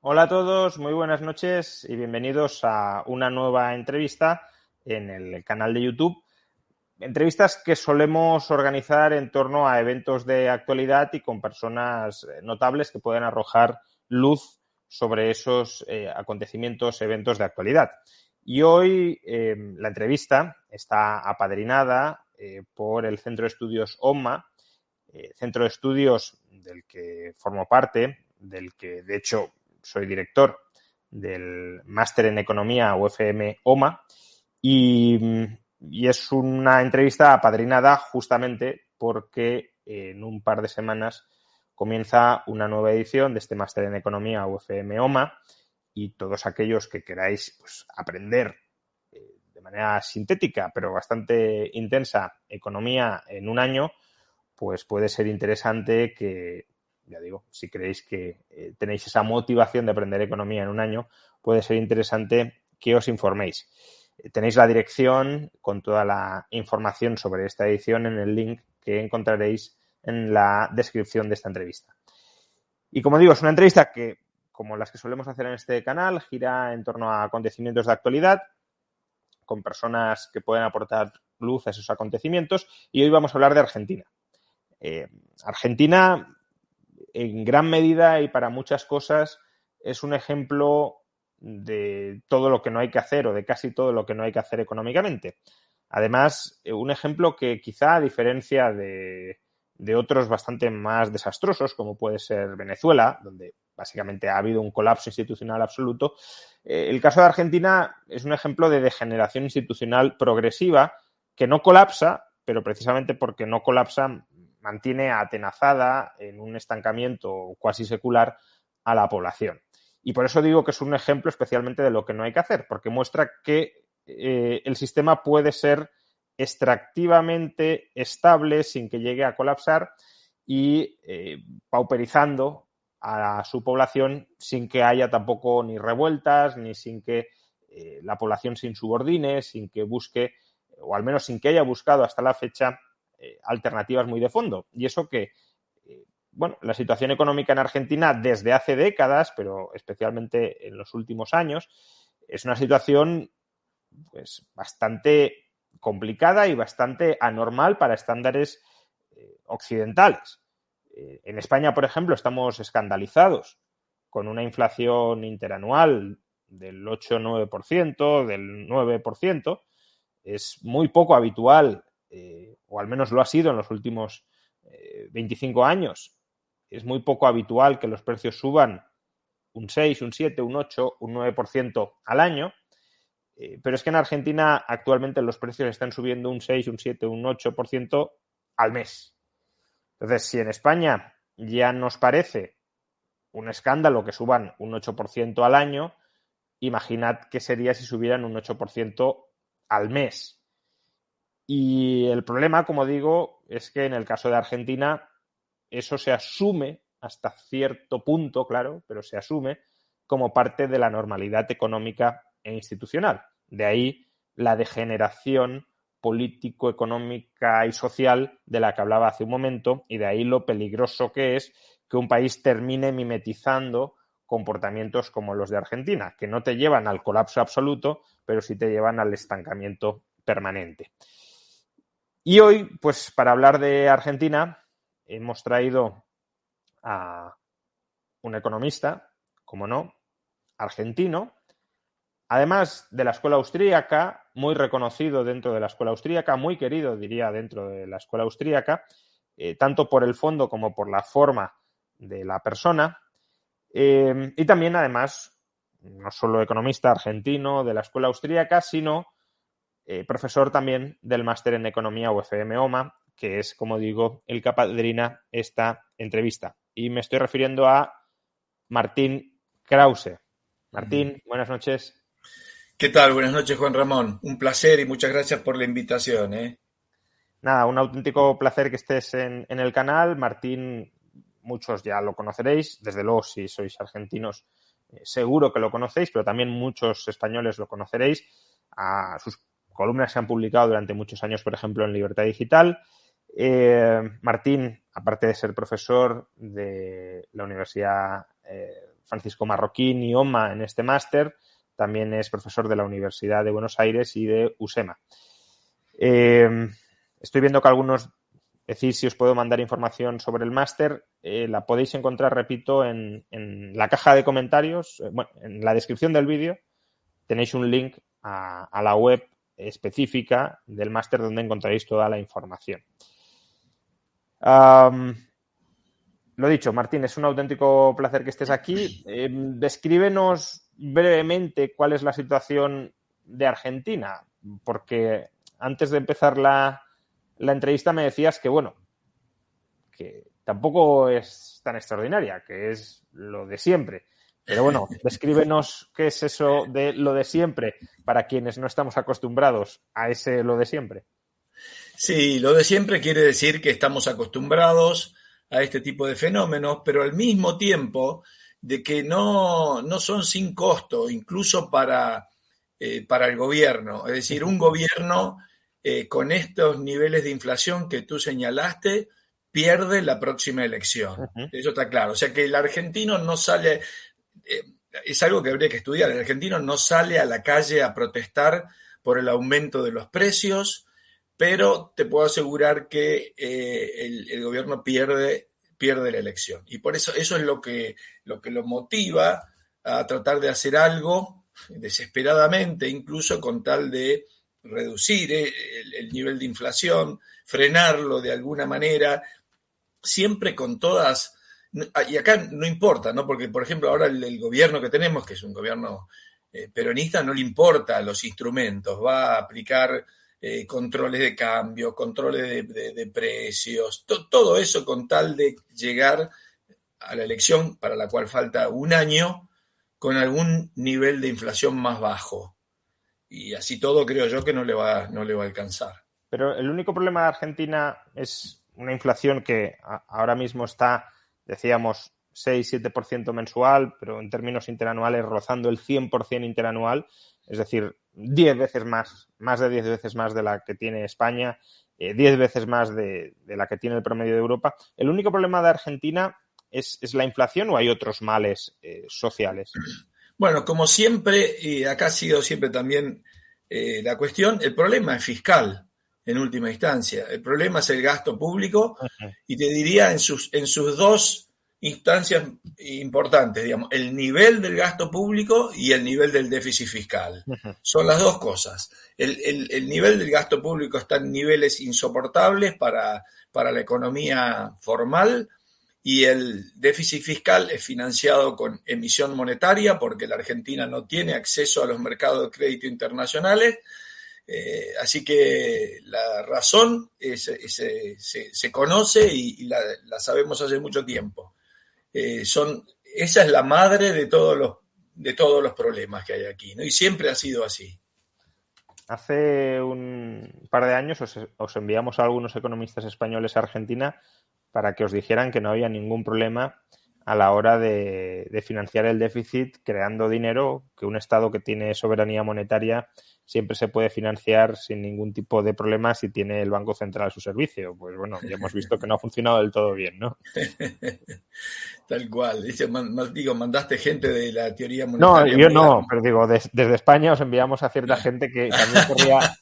Hola a todos, muy buenas noches y bienvenidos a una nueva entrevista en el canal de YouTube. Entrevistas que solemos organizar en torno a eventos de actualidad y con personas notables que pueden arrojar luz sobre esos acontecimientos, eventos de actualidad. Y hoy la entrevista está apadrinada por el Centro de Estudios OMA, centro de estudios del que formo parte, del que de hecho soy director del Máster en Economía UFM OMA y es una entrevista apadrinada justamente porque en un par de semanas comienza una nueva edición de este Máster en Economía UFM OMA y todos aquellos que queráis pues, aprender de manera sintética pero bastante intensa economía en un año, pues puede ser interesante que, ya digo, si creéis que tenéis esa motivación de aprender economía en un año, puede ser interesante que os informéis. Tenéis la dirección con toda la información sobre esta edición en el link que encontraréis en la descripción de esta entrevista. Y como digo, es una entrevista que, como las que solemos hacer en este canal, gira en torno a acontecimientos de actualidad, con personas que pueden aportar luz a esos acontecimientos, y hoy vamos a hablar de Argentina. Argentina, en gran medida y para muchas cosas, es un ejemplo de todo lo que no hay que hacer o de casi todo lo que no hay que hacer económicamente. Además, un ejemplo que quizá, a diferencia de otros bastante más desastrosos, como puede ser Venezuela, donde básicamente ha habido un colapso institucional absoluto, el caso de Argentina es un ejemplo de degeneración institucional progresiva que no colapsa, pero precisamente porque no colapsa mantiene atenazada en un estancamiento cuasi secular a la población. Y por eso digo que es un ejemplo especialmente de lo que no hay que hacer, porque muestra que el sistema puede ser extractivamente estable sin que llegue a colapsar y pauperizando a su población sin que haya tampoco ni revueltas, ni sin que la población se insubordine, sin que busque, o al menos sin que haya buscado hasta la fecha, alternativas muy de fondo. Y eso que, bueno, la situación económica en Argentina desde hace décadas, pero especialmente en los últimos años, es una situación pues bastante complicada y bastante anormal para estándares occidentales. En España, por ejemplo, estamos escandalizados con una inflación interanual del 8-9%, del 9%. Es muy poco habitual, o al menos lo ha sido en los últimos 25 años. Es muy poco habitual que los precios suban un 6, un 7, un 8, un 9% al año. Pero es que en Argentina actualmente los precios están subiendo un 6, un 7, un 8% al mes. Entonces, si en España ya nos parece un escándalo que suban un 8% al año, imaginad qué sería si subieran un 8% al mes. Y el problema, como digo, es que en el caso de Argentina eso se asume hasta cierto punto, claro, pero se asume como parte de la normalidad económica e institucional. De ahí la degeneración político, económica y social de la que hablaba hace un momento, y de ahí lo peligroso que es que un país termine mimetizando comportamientos como los de Argentina, que no te llevan al colapso absoluto, pero sí te llevan al estancamiento permanente. Y hoy, pues para hablar de Argentina, hemos traído a un economista, como no, argentino, además de la escuela austríaca, muy reconocido dentro de la escuela austríaca, muy querido, diría, dentro de la escuela austríaca, tanto por el fondo como por la forma de la persona, y también, además, no solo economista argentino de la escuela austríaca, sino profesor también del máster en Economía UFM OMA, que es, como digo, el que apadrina esta entrevista. Y me estoy refiriendo a Martín Krause. Martín, buenas noches. ¿Qué tal? Buenas noches, Juan Ramón. Un placer y muchas gracias por la invitación, ¿eh? Nada, un auténtico placer que estés en el canal. Martín, muchos ya lo conoceréis, desde luego si sois argentinos seguro que lo conocéis, pero también muchos españoles lo conoceréis. Sus columnas se han publicado durante muchos años, por ejemplo, en Libertad Digital. Martín, aparte de ser profesor de la Universidad Francisco Marroquín y OMA en este máster. También es profesor de la Universidad de Buenos Aires y de USEMA. Estoy viendo que algunos decís si os puedo mandar información sobre el máster. La podéis encontrar, repito, en la caja de comentarios, en la descripción del vídeo. Tenéis un link a la web específica del máster donde encontraréis toda la información. Lo dicho, Martín, es un auténtico placer que estés aquí. Descríbenos brevemente cuál es la situación de Argentina, porque antes de empezar la entrevista me decías que, bueno, que tampoco es tan extraordinaria, que es lo de siempre. Pero bueno, descríbenos qué es eso de lo de siempre para quienes no estamos acostumbrados a ese lo de siempre. Sí, lo de siempre quiere decir que estamos acostumbrados a este tipo de fenómenos, pero al mismo tiempo de que no son sin costo, incluso para el gobierno. Es decir, un gobierno con estos niveles de inflación que tú señalaste pierde la próxima elección. Eso está claro. O sea que el argentino no sale, es algo que habría que estudiar, el argentino no sale a la calle a protestar por el aumento de los precios, pero te puedo asegurar que el gobierno pierde la elección. Y por eso es lo que lo motiva a tratar de hacer algo desesperadamente, incluso con tal de reducir el nivel de inflación, frenarlo de alguna manera, siempre con todas. Y acá no importa, ¿no? Porque, por ejemplo, ahora el gobierno que tenemos, que es un gobierno peronista, no le importa los instrumentos, va a aplicar controles de cambio, controles de precios, todo eso con tal de llegar a la elección para la cual falta un año con algún nivel de inflación más bajo. Y así todo creo yo que no le va a alcanzar. Pero el único problema de Argentina es una inflación que ahora mismo está, decíamos, 6-7% mensual, pero en términos interanuales rozando el 100% interanual, es decir, 10 veces más de 10 veces más de la que tiene España, 10 veces más de la que tiene el promedio de Europa. ¿El único problema de Argentina es la inflación o hay otros males sociales? Bueno, como siempre, y acá ha sido siempre también la cuestión, el problema es fiscal en última instancia. El problema es el gasto público y te diría en sus dos instancias importantes, digamos, el nivel del gasto público y el nivel del déficit fiscal. Son las dos cosas. El nivel del gasto público está en niveles insoportables para la economía formal y el déficit fiscal es financiado con emisión monetaria porque la Argentina no tiene acceso a los mercados de crédito internacionales. Así que la razón se conoce y la sabemos hace mucho tiempo. Esa es la madre de todos los problemas que hay aquí, ¿no? Y siempre ha sido así. Hace un par de años os enviamos a algunos economistas españoles a Argentina para que os dijeran que no había ningún problema a la hora de financiar el déficit creando dinero, que un Estado que tiene soberanía monetaria siempre se puede financiar sin ningún tipo de problema si tiene el Banco Central a su servicio. Pues bueno, ya hemos visto que no ha funcionado del todo bien, ¿no? Tal cual. Mandaste gente de la teoría monetaria. No, yo no, pero digo, desde España os enviamos a cierta gente que también querría,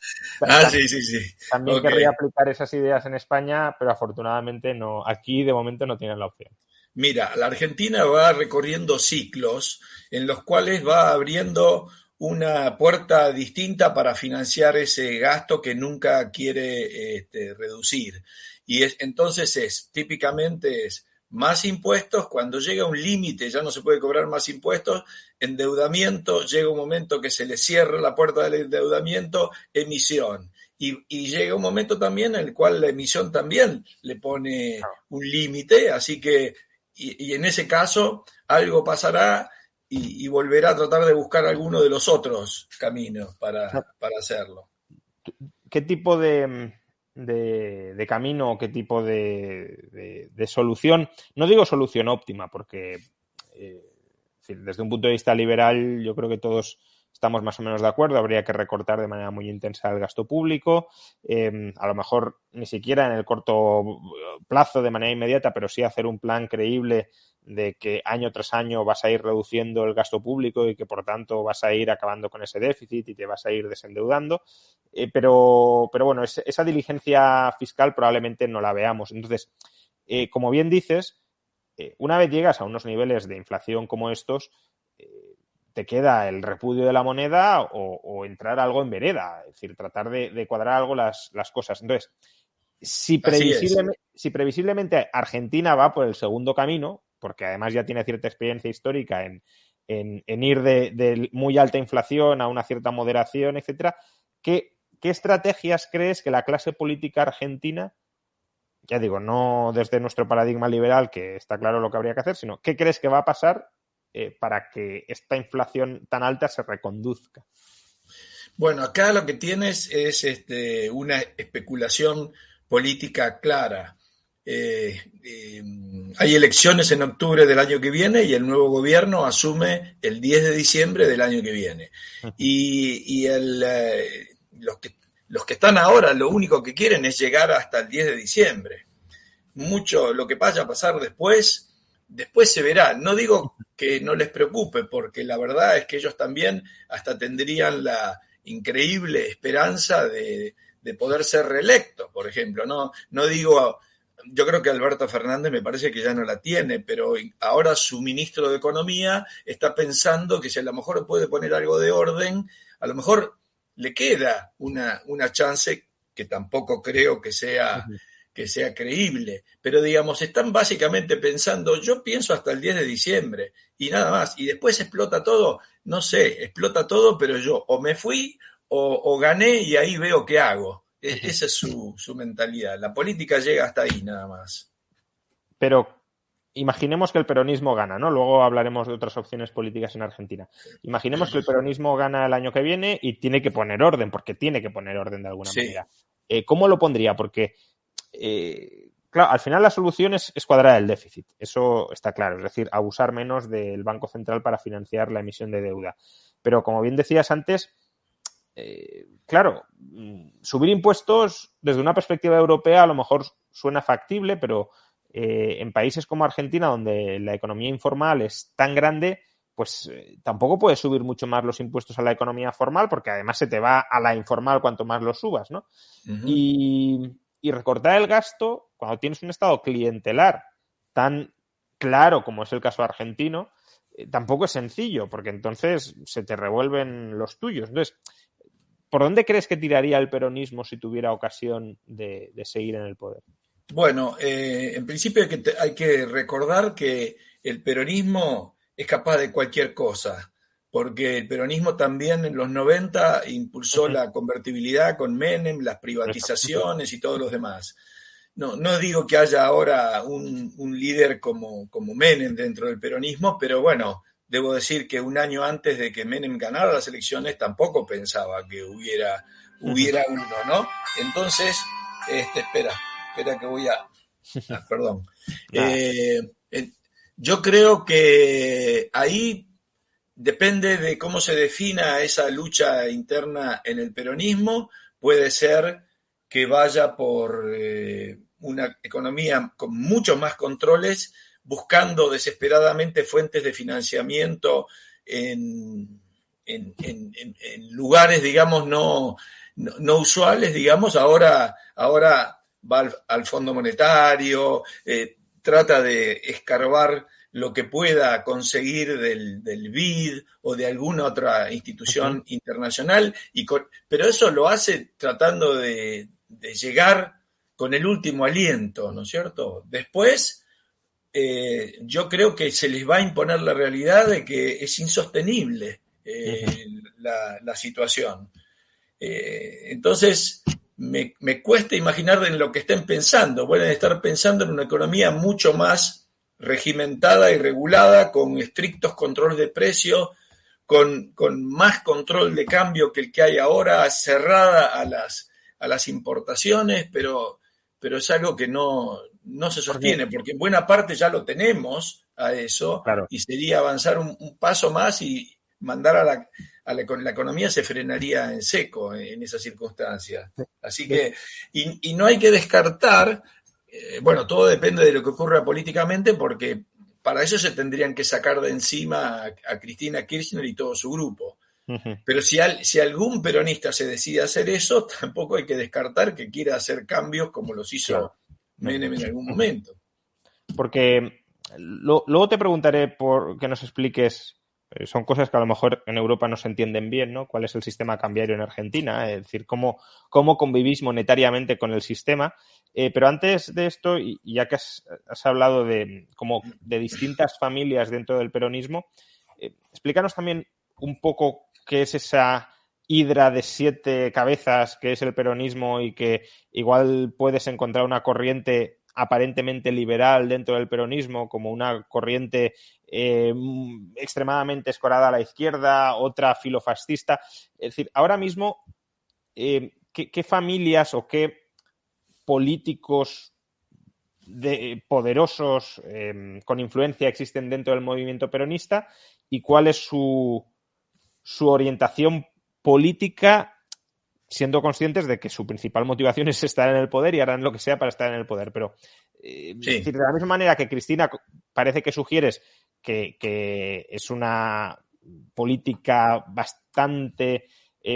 sí. También querría aplicar esas ideas en España, pero afortunadamente no. Aquí de momento no tienen la opción. Mira, la Argentina va recorriendo ciclos en los cuales va abriendo una puerta distinta para financiar ese gasto que nunca quiere reducir. Y entonces típicamente es más impuestos, cuando llega un límite ya no se puede cobrar más impuestos, endeudamiento, llega un momento que se le cierra la puerta del endeudamiento, emisión. Y llega un momento también en el cual la emisión también le pone un límite, así que y en ese caso algo pasará y volverá a tratar de buscar alguno de los otros caminos para hacerlo. ¿Qué tipo de camino o qué tipo de solución? No digo solución óptima, porque desde un punto de vista liberal yo creo que todos estamos más o menos de acuerdo, habría que recortar de manera muy intensa el gasto público, a lo mejor ni siquiera en el corto plazo de manera inmediata, pero sí hacer un plan creíble de que año tras año vas a ir reduciendo el gasto público y que por tanto vas a ir acabando con ese déficit y te vas a ir desendeudando. Pero bueno, esa diligencia fiscal probablemente no la veamos. Entonces, como bien dices, una vez llegas a unos niveles de inflación como estos, te queda el repudio de la moneda o entrar algo en vereda, es decir, tratar de cuadrar algo las cosas. Entonces, si previsiblemente Argentina va por el segundo camino, porque además ya tiene cierta experiencia histórica en ir de muy alta inflación a una cierta moderación, etcétera, ¿qué estrategias crees que la clase política argentina, ya digo, no desde nuestro paradigma liberal, que está claro lo que habría que hacer, sino qué crees que va a pasar para que esta inflación tan alta se reconduzca? Bueno, acá lo que tienes es una especulación política clara. Hay elecciones en octubre del año que viene y el nuevo gobierno asume el 10 de diciembre del año que viene. Y los que están ahora lo único que quieren es llegar hasta el 10 de diciembre. Mucho lo que vaya a pasar después se verá. No digo que no les preocupe, porque la verdad es que ellos también hasta tendrían la increíble esperanza de poder ser reelectos, por ejemplo. No digo, yo creo que Alberto Fernández me parece que ya no la tiene, pero ahora su ministro de Economía está pensando que si a lo mejor puede poner algo de orden, a lo mejor le queda una chance que tampoco creo que sea creíble, pero digamos, están básicamente pensando, yo pienso hasta el 10 de diciembre y nada más, y después explota todo, no sé, explota todo, pero yo o me fui o gané y ahí veo qué hago. Esa es su mentalidad, la política llega hasta ahí nada más. Pero imaginemos que el peronismo gana, ¿no? Luego hablaremos de otras opciones políticas en Argentina. Imaginemos que el peronismo gana el año que viene y tiene que poner orden, porque tiene que poner orden de alguna manera. ¿Cómo lo pondría? Porque claro, al final la solución es cuadrar el déficit, eso está claro, es decir, abusar menos del Banco Central para financiar la emisión de deuda. Pero como bien decías antes, claro, subir impuestos desde una perspectiva europea a lo mejor suena factible, pero en países como Argentina, donde la economía informal es tan grande, pues tampoco puedes subir mucho más los impuestos a la economía formal, porque además se te va a la informal cuanto más los subas, ¿no? Y recortar el gasto, cuando tienes un estado clientelar tan claro como es el caso argentino, tampoco es sencillo, porque entonces se te revuelven los tuyos. Entonces, ¿por dónde crees que tiraría el peronismo si tuviera ocasión de seguir en el poder? Bueno, en principio hay que recordar que el peronismo es capaz de cualquier cosa, porque el peronismo también en los 90 impulsó la convertibilidad con Menem, las privatizaciones y todos los demás. No digo que haya ahora un líder como Menem dentro del peronismo, pero bueno, debo decir que un año antes de que Menem ganara las elecciones tampoco pensaba que hubiera uno, ¿no? Entonces, espera que voy a... perdón. Yo creo que ahí depende de cómo se defina esa lucha interna en el peronismo. Puede ser que vaya por una economía con muchos más controles, buscando desesperadamente fuentes de financiamiento en lugares, digamos, no usuales, digamos. Ahora va al Fondo Monetario, trata de escarbar lo que pueda conseguir del BID o de alguna otra institución internacional, pero eso lo hace tratando de llegar con el último aliento, ¿no es cierto? Después, yo creo que se les va a imponer la realidad de que es insostenible la situación. Entonces, me cuesta imaginar en lo que estén pensando. Pueden estar pensando en una economía mucho más regimentada y regulada, con estrictos controles de precio, con más control de cambio que el que hay ahora, cerrada a las importaciones, pero es algo que no se sostiene, porque en buena parte ya lo tenemos a eso, claro. Y sería avanzar un paso más y mandar la economía se frenaría en seco en esas circunstancias. Así que, y no hay que descartar, bueno, todo depende de lo que ocurra políticamente, porque para eso se tendrían que sacar de encima a Cristina Kirchner y todo su grupo. Ujú. Pero si algún peronista se decide hacer eso, tampoco hay que descartar que quiera hacer cambios como los Claro. hizo Menem en algún momento. Porque luego te preguntaré por que nos expliques, son cosas que a lo mejor en Europa no se entienden bien, ¿no? ¿Cuál es el sistema cambiario en Argentina? Es decir, cómo convivís monetariamente con el sistema. Pero antes de esto, y ya que has hablado de distintas familias dentro del peronismo, explícanos también un poco qué es esa hidra de 7 cabezas que es el peronismo y que igual puedes encontrar una corriente aparentemente liberal dentro del peronismo, como una corriente extremadamente escorada a la izquierda, otra filofascista. Es decir, ahora mismo, ¿qué familias o qué políticos poderosos con influencia existen dentro del movimiento peronista y cuál es su orientación política, siendo conscientes de que su principal motivación es estar en el poder y harán lo que sea para estar en el poder? Pero es decir, de la misma manera que Cristina parece que sugieres que es una política bastante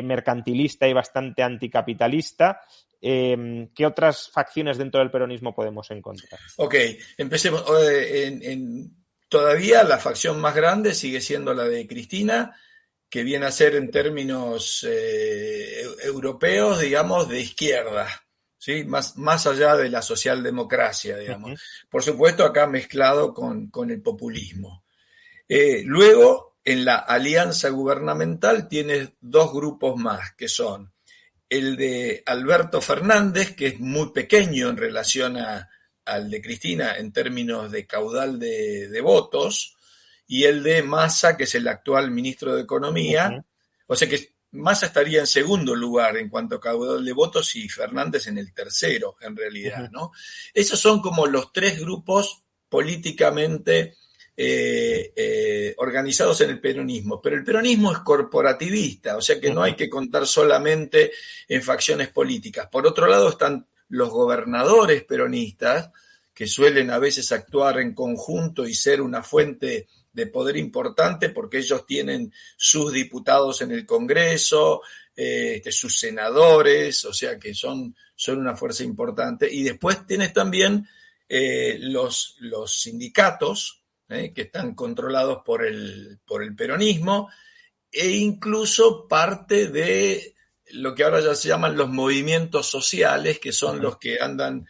mercantilista y bastante anticapitalista, ¿qué otras facciones dentro del peronismo podemos encontrar? Ok, empecemos. Todavía la facción más grande sigue siendo la de Cristina, que viene a ser en términos europeos, digamos, de izquierda, ¿sí? Más allá de la socialdemocracia, digamos. Uh-huh. Por supuesto, acá mezclado con el populismo. Luego, en la alianza gubernamental tienes 2 grupos más, que son el de Alberto Fernández, que es muy pequeño en relación al de Cristina en términos de caudal de votos, y el de Massa, que es el actual ministro de Economía. Uh-huh. O sea que Massa estaría en segundo lugar en cuanto a caudal de votos y Fernández en el tercero, en realidad, uh-huh, ¿no? Esos son como los 3 grupos políticamente organizados en el peronismo, pero el peronismo es corporativista, o sea que no hay que contar solamente en facciones políticas. Por otro lado están los gobernadores peronistas, que suelen a veces actuar en conjunto y ser una fuente de poder importante porque ellos tienen sus diputados en el Congreso, sus senadores, o sea que son una fuerza importante. Y después tienes también los sindicatos, que están controlados por el peronismo, e incluso parte de lo que ahora ya se llaman los movimientos sociales, que son uh-huh, los que andan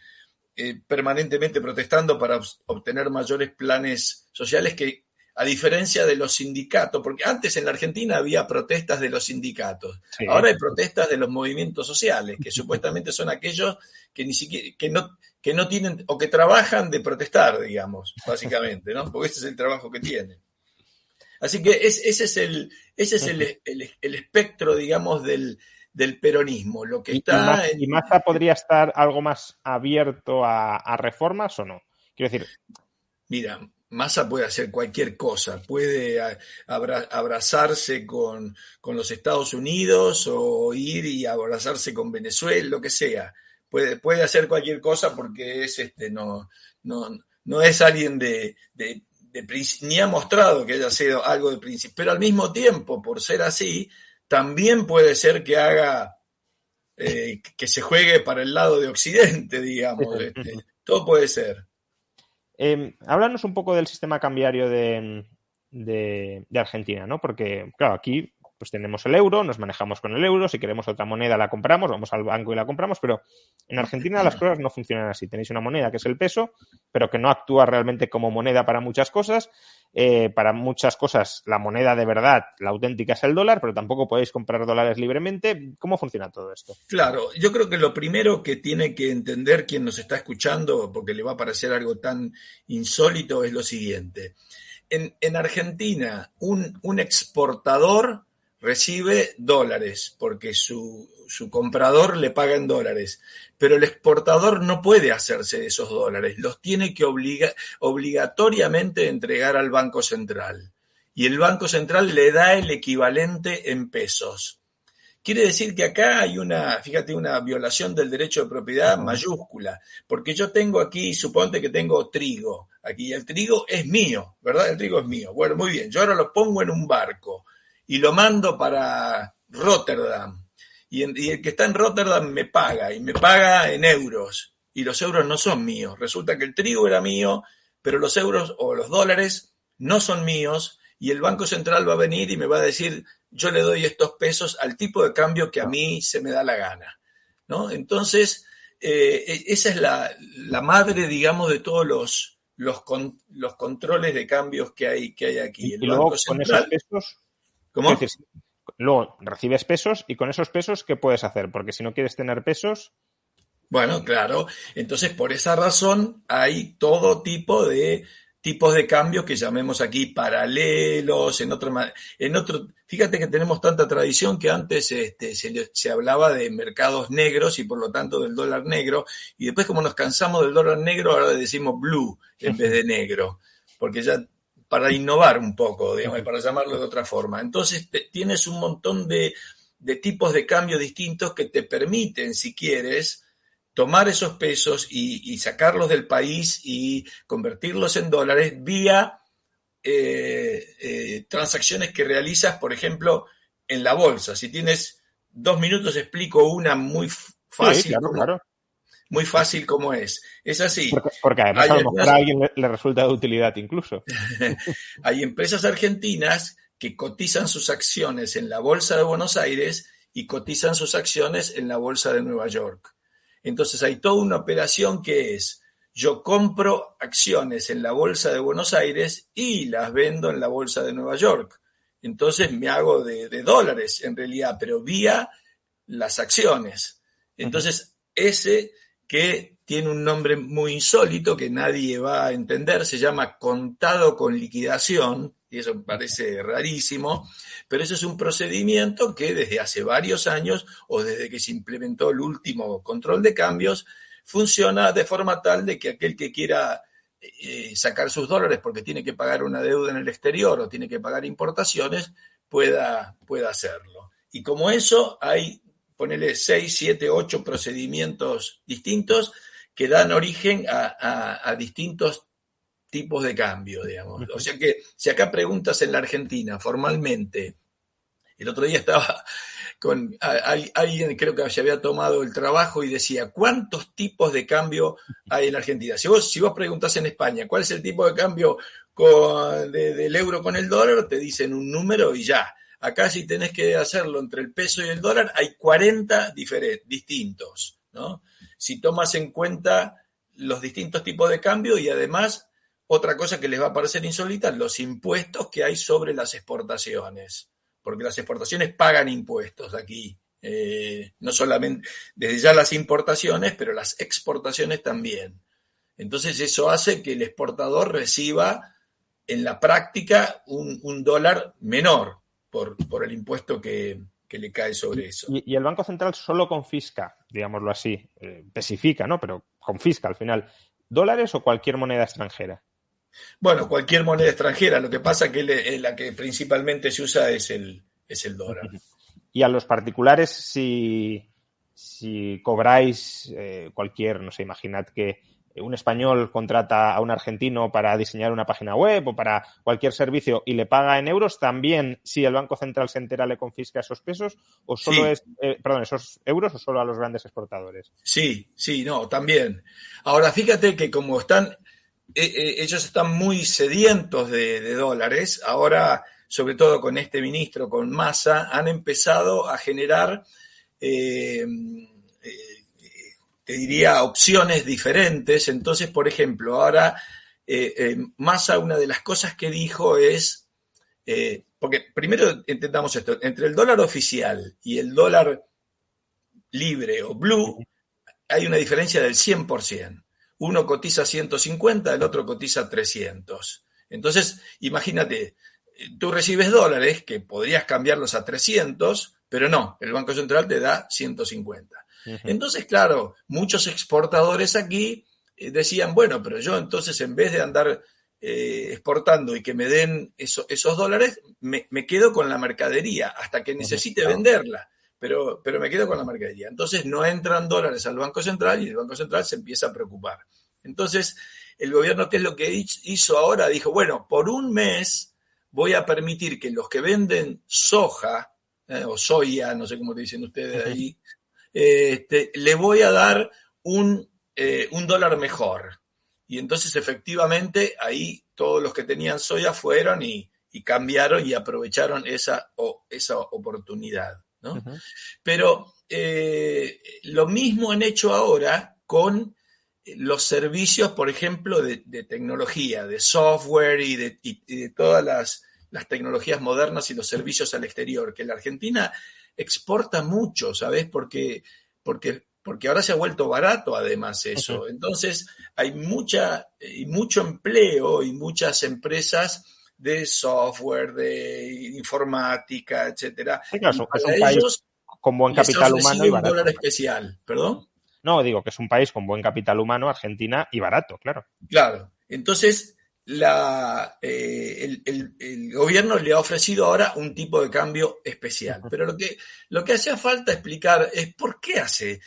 permanentemente protestando para obtener mayores planes sociales, que a diferencia de los sindicatos, porque antes en la Argentina había protestas de los sindicatos, sí, ahora hay protestas de los movimientos sociales, que supuestamente son aquellos que ni siquiera, que no tienen, o que trabajan de protestar, digamos, básicamente, ¿no? Porque ese es el trabajo que tienen. Así que ese es el espectro, digamos, del peronismo. Lo que está ¿Y Massa podría estar algo más abierto a reformas o no? Quiero decir... Mira, Massa puede hacer cualquier cosa, puede abrazarse con los Estados Unidos o ir y abrazarse con Venezuela, lo que sea. Puede hacer cualquier cosa porque es no es alguien de ni ha mostrado que haya sido algo de príncipe, pero al mismo tiempo, por ser así, también puede ser que haga que se juegue para el lado de Occidente, digamos. Todo puede ser. Háblanos un poco del sistema cambiario de Argentina, ¿no? Porque, claro, aquí pues tenemos el euro, nos manejamos con el euro, si queremos otra moneda la compramos, vamos al banco y la compramos, pero en Argentina las cosas no funcionan así. Tenéis una moneda que es el peso, pero que no actúa realmente como moneda para muchas cosas. Para muchas cosas la moneda de verdad, la auténtica, es el dólar, pero tampoco podéis comprar dólares libremente. ¿Cómo funciona todo esto? Claro, yo creo que lo primero que tiene que entender quien nos está escuchando, porque le va a parecer algo tan insólito, es lo siguiente. En Argentina, un exportador recibe dólares porque su comprador le paga en dólares, pero el exportador no puede hacerse de esos dólares, los tiene que obligatoriamente entregar al Banco Central. y el Banco Central le da el equivalente en pesos. Quiere decir que acá hay una violación del derecho de propiedad mayúscula, porque yo tengo aquí, suponte que tengo trigo, aquí el trigo es mío, ¿verdad? El trigo es mío. Bueno, muy bien, yo ahora lo pongo en un barco y lo mando para Rotterdam, y el que está en Rotterdam me paga, y me paga en euros, y los euros no son míos. Resulta que el trigo era mío, pero los euros o los dólares no son míos, y el Banco Central va a venir y me va a decir, yo le doy estos pesos al tipo de cambio que a mí se me da la gana, ¿no? Entonces, esa es la madre, digamos, de todos los controles de cambios que hay aquí. El Y Banco luego con esos Central, pesos, ¿cómo? es decir, luego recibes pesos y con esos pesos, ¿qué puedes hacer? Porque si no quieres tener pesos, Bueno, claro. Entonces, por esa razón, hay todo tipo de tipos de cambio que llamemos aquí paralelos, fíjate que tenemos tanta tradición que antes se hablaba de mercados negros y por lo tanto del dólar negro, y después como nos cansamos del dólar negro, ahora le decimos blue en vez de negro, porque ya para innovar un poco, digamos, para llamarlo de otra forma. Entonces, tienes un montón de tipos de cambio distintos que te permiten, si quieres, tomar esos pesos y sacarlos del país y convertirlos en dólares vía transacciones que realizas, por ejemplo, en la bolsa. Si tienes 2 minutos, explico una muy sí, fácil, claro. muy fácil como es. Es así. Porque además Hay a lo mejor algunas, a alguien le resulta de utilidad incluso. hay empresas argentinas que cotizan sus acciones en la Bolsa de Buenos Aires y cotizan sus acciones en la Bolsa de Nueva York. Entonces hay toda una operación que es, yo compro acciones en la Bolsa de Buenos Aires y las vendo en la Bolsa de Nueva York. Entonces me hago de dólares en realidad, pero vía las acciones. Entonces ese que tiene un nombre muy insólito que nadie va a entender, se llama contado con liquidación, y eso me parece rarísimo, pero eso es un procedimiento que desde hace varios años o desde que se implementó el último control de cambios, funciona de forma tal de que aquel que quiera sacar sus dólares porque tiene que pagar una deuda en el exterior o tiene que pagar importaciones, pueda hacerlo. Y como eso hay, ponele 6, 7, 8 procedimientos distintos que dan origen a distintos tipos de cambio, digamos. O sea que si acá preguntas en la Argentina formalmente, el otro día estaba con alguien, creo que se había tomado el trabajo y decía, ¿cuántos tipos de cambio hay en la Argentina? Si vos preguntás en España, ¿cuál es el tipo de cambio del euro con el dólar? Te dicen un número y ya. Acá si tenés que hacerlo entre el peso y el dólar, hay 40 distintos, ¿no? Si tomas en cuenta los distintos tipos de cambio y además otra cosa que les va a parecer insólita, los impuestos que hay sobre las exportaciones, porque las exportaciones pagan impuestos aquí, no solamente desde ya las importaciones, pero las exportaciones también. Entonces eso hace que el exportador reciba en la práctica un dólar menor por el impuesto que le cae sobre eso. Y el Banco Central solo confisca, digámoslo así, especifica, ¿no? Pero confisca al final, ¿dólares o cualquier moneda extranjera? Bueno, cualquier moneda extranjera, lo que pasa es que la que principalmente se usa es el dólar. Y a los particulares, si cobráis cualquier, no sé, imaginad que un español contrata a un argentino para diseñar una página web o para cualquier servicio y le paga en euros, también si el Banco Central se entera le confisca esos pesos o solo Sí. esos euros o solo a los grandes exportadores. Sí, no, también. Ahora, fíjate que como ellos están muy sedientos de dólares, ahora, sobre todo con este ministro, con Massa, han empezado a generar, te diría, opciones diferentes. Entonces, por ejemplo, ahora Massa, una de las cosas que dijo es, porque primero entendamos esto, entre el dólar oficial y el dólar libre o blue, hay una diferencia del 100%. Uno cotiza 150, el otro cotiza 300. Entonces, imagínate, tú recibes dólares que podrías cambiarlos a 300, pero no, el Banco Central te da 150. Entonces, claro, muchos exportadores aquí decían, bueno, pero yo entonces en vez de andar exportando y que me den esos dólares, me quedo con la mercadería hasta que necesite venderla. Pero me quedo con la mercadería. Entonces no entran dólares al Banco Central y el Banco Central se empieza a preocupar. Entonces el gobierno, ¿qué es lo que hizo ahora? Dijo, bueno, por un mes voy a permitir que los que venden soja, o soya, no sé cómo le dicen ustedes ahí, le voy a dar un dólar mejor. Y entonces efectivamente ahí todos los que tenían soya fueron y cambiaron y aprovecharon esa oportunidad, ¿no? Pero lo mismo han hecho ahora con los servicios, por ejemplo, de tecnología, de software y de todas las tecnologías modernas y los servicios al exterior, que la Argentina exporta mucho, ¿sabes? Porque ahora se ha vuelto barato además eso. Entonces hay mucho empleo y muchas empresas de software, de informática, etcétera. Sí, claro, Y es para un país ellos con buen les ha capital humano y ofrecido un barato. dólar especial. ¿Perdón? No, digo que es un país con buen capital humano, Argentina, y barato, claro. Claro. Entonces, el gobierno le ha ofrecido ahora un tipo de cambio especial. Pero lo que hacía falta explicar es por qué hace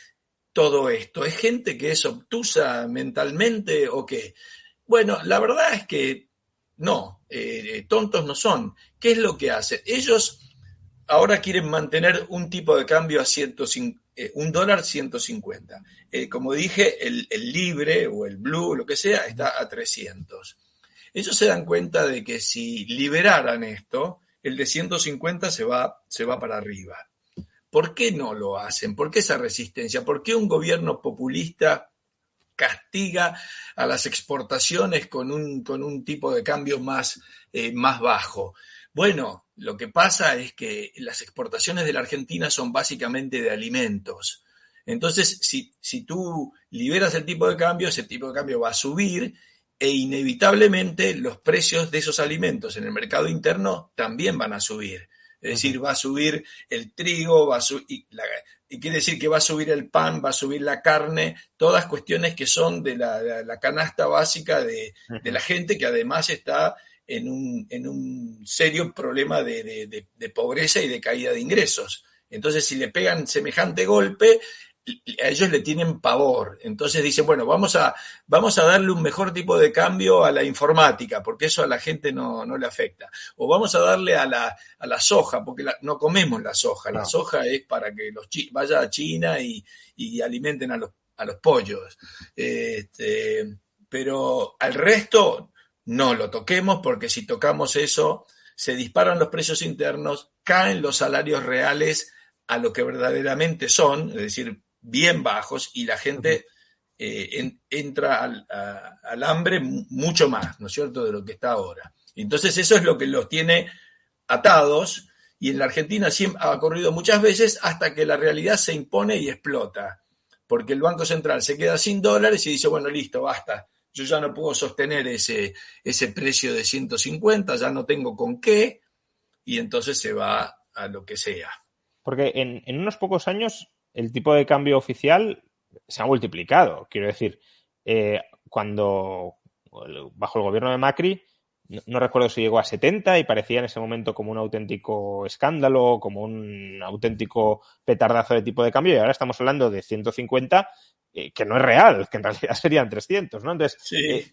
todo esto. ¿Es gente que es obtusa mentalmente o qué? Bueno, la verdad es que no, tontos no son. ¿Qué es lo que hacen? Ellos ahora quieren mantener un tipo de cambio a 150, un dólar 150. Como dije, el libre o el blue, lo que sea, está a 300. Ellos se dan cuenta de que si liberaran esto, el de 150 se va para arriba. ¿Por qué no lo hacen? ¿Por qué esa resistencia? ¿Por qué un gobierno populista castiga a las exportaciones con un tipo de cambio más bajo? Bueno, lo que pasa es que las exportaciones de la Argentina son básicamente de alimentos. Entonces, si tú liberas el tipo de cambio, ese tipo de cambio va a subir e inevitablemente los precios de esos alimentos en el mercado interno también van a subir. Es decir, va a subir el trigo, y quiere decir que va a subir el pan, va a subir la carne, todas cuestiones que son de la canasta básica de la gente que además está en un serio problema de pobreza y de caída de ingresos. Entonces, si le pegan semejante golpe, a ellos le tienen pavor. Entonces dicen, bueno, vamos a darle un mejor tipo de cambio a la informática, porque eso a la gente no le afecta. O vamos a darle a la soja, porque no comemos la soja. La soja es para que vaya a China y alimenten a los pollos. Pero al resto no lo toquemos, porque si tocamos eso, se disparan los precios internos, caen los salarios reales a lo que verdaderamente son, es decir, bien bajos, y la gente entra al hambre mucho más, ¿no es cierto?, de lo que está ahora. Entonces eso es lo que los tiene atados, y en la Argentina siempre ha ocurrido muchas veces hasta que la realidad se impone y explota, porque el Banco Central se queda sin dólares y dice, bueno, listo, basta, yo ya no puedo sostener ese precio de 150, ya no tengo con qué, y entonces se va a lo que sea. Porque en unos pocos años el tipo de cambio oficial se ha multiplicado. Quiero decir, cuando bajo el gobierno de Macri, no recuerdo si llegó a 70 y parecía en ese momento como un auténtico escándalo, como un auténtico petardazo de tipo de cambio, y ahora estamos hablando de 150, que no es real, que en realidad serían 300, ¿no? Entonces, sí.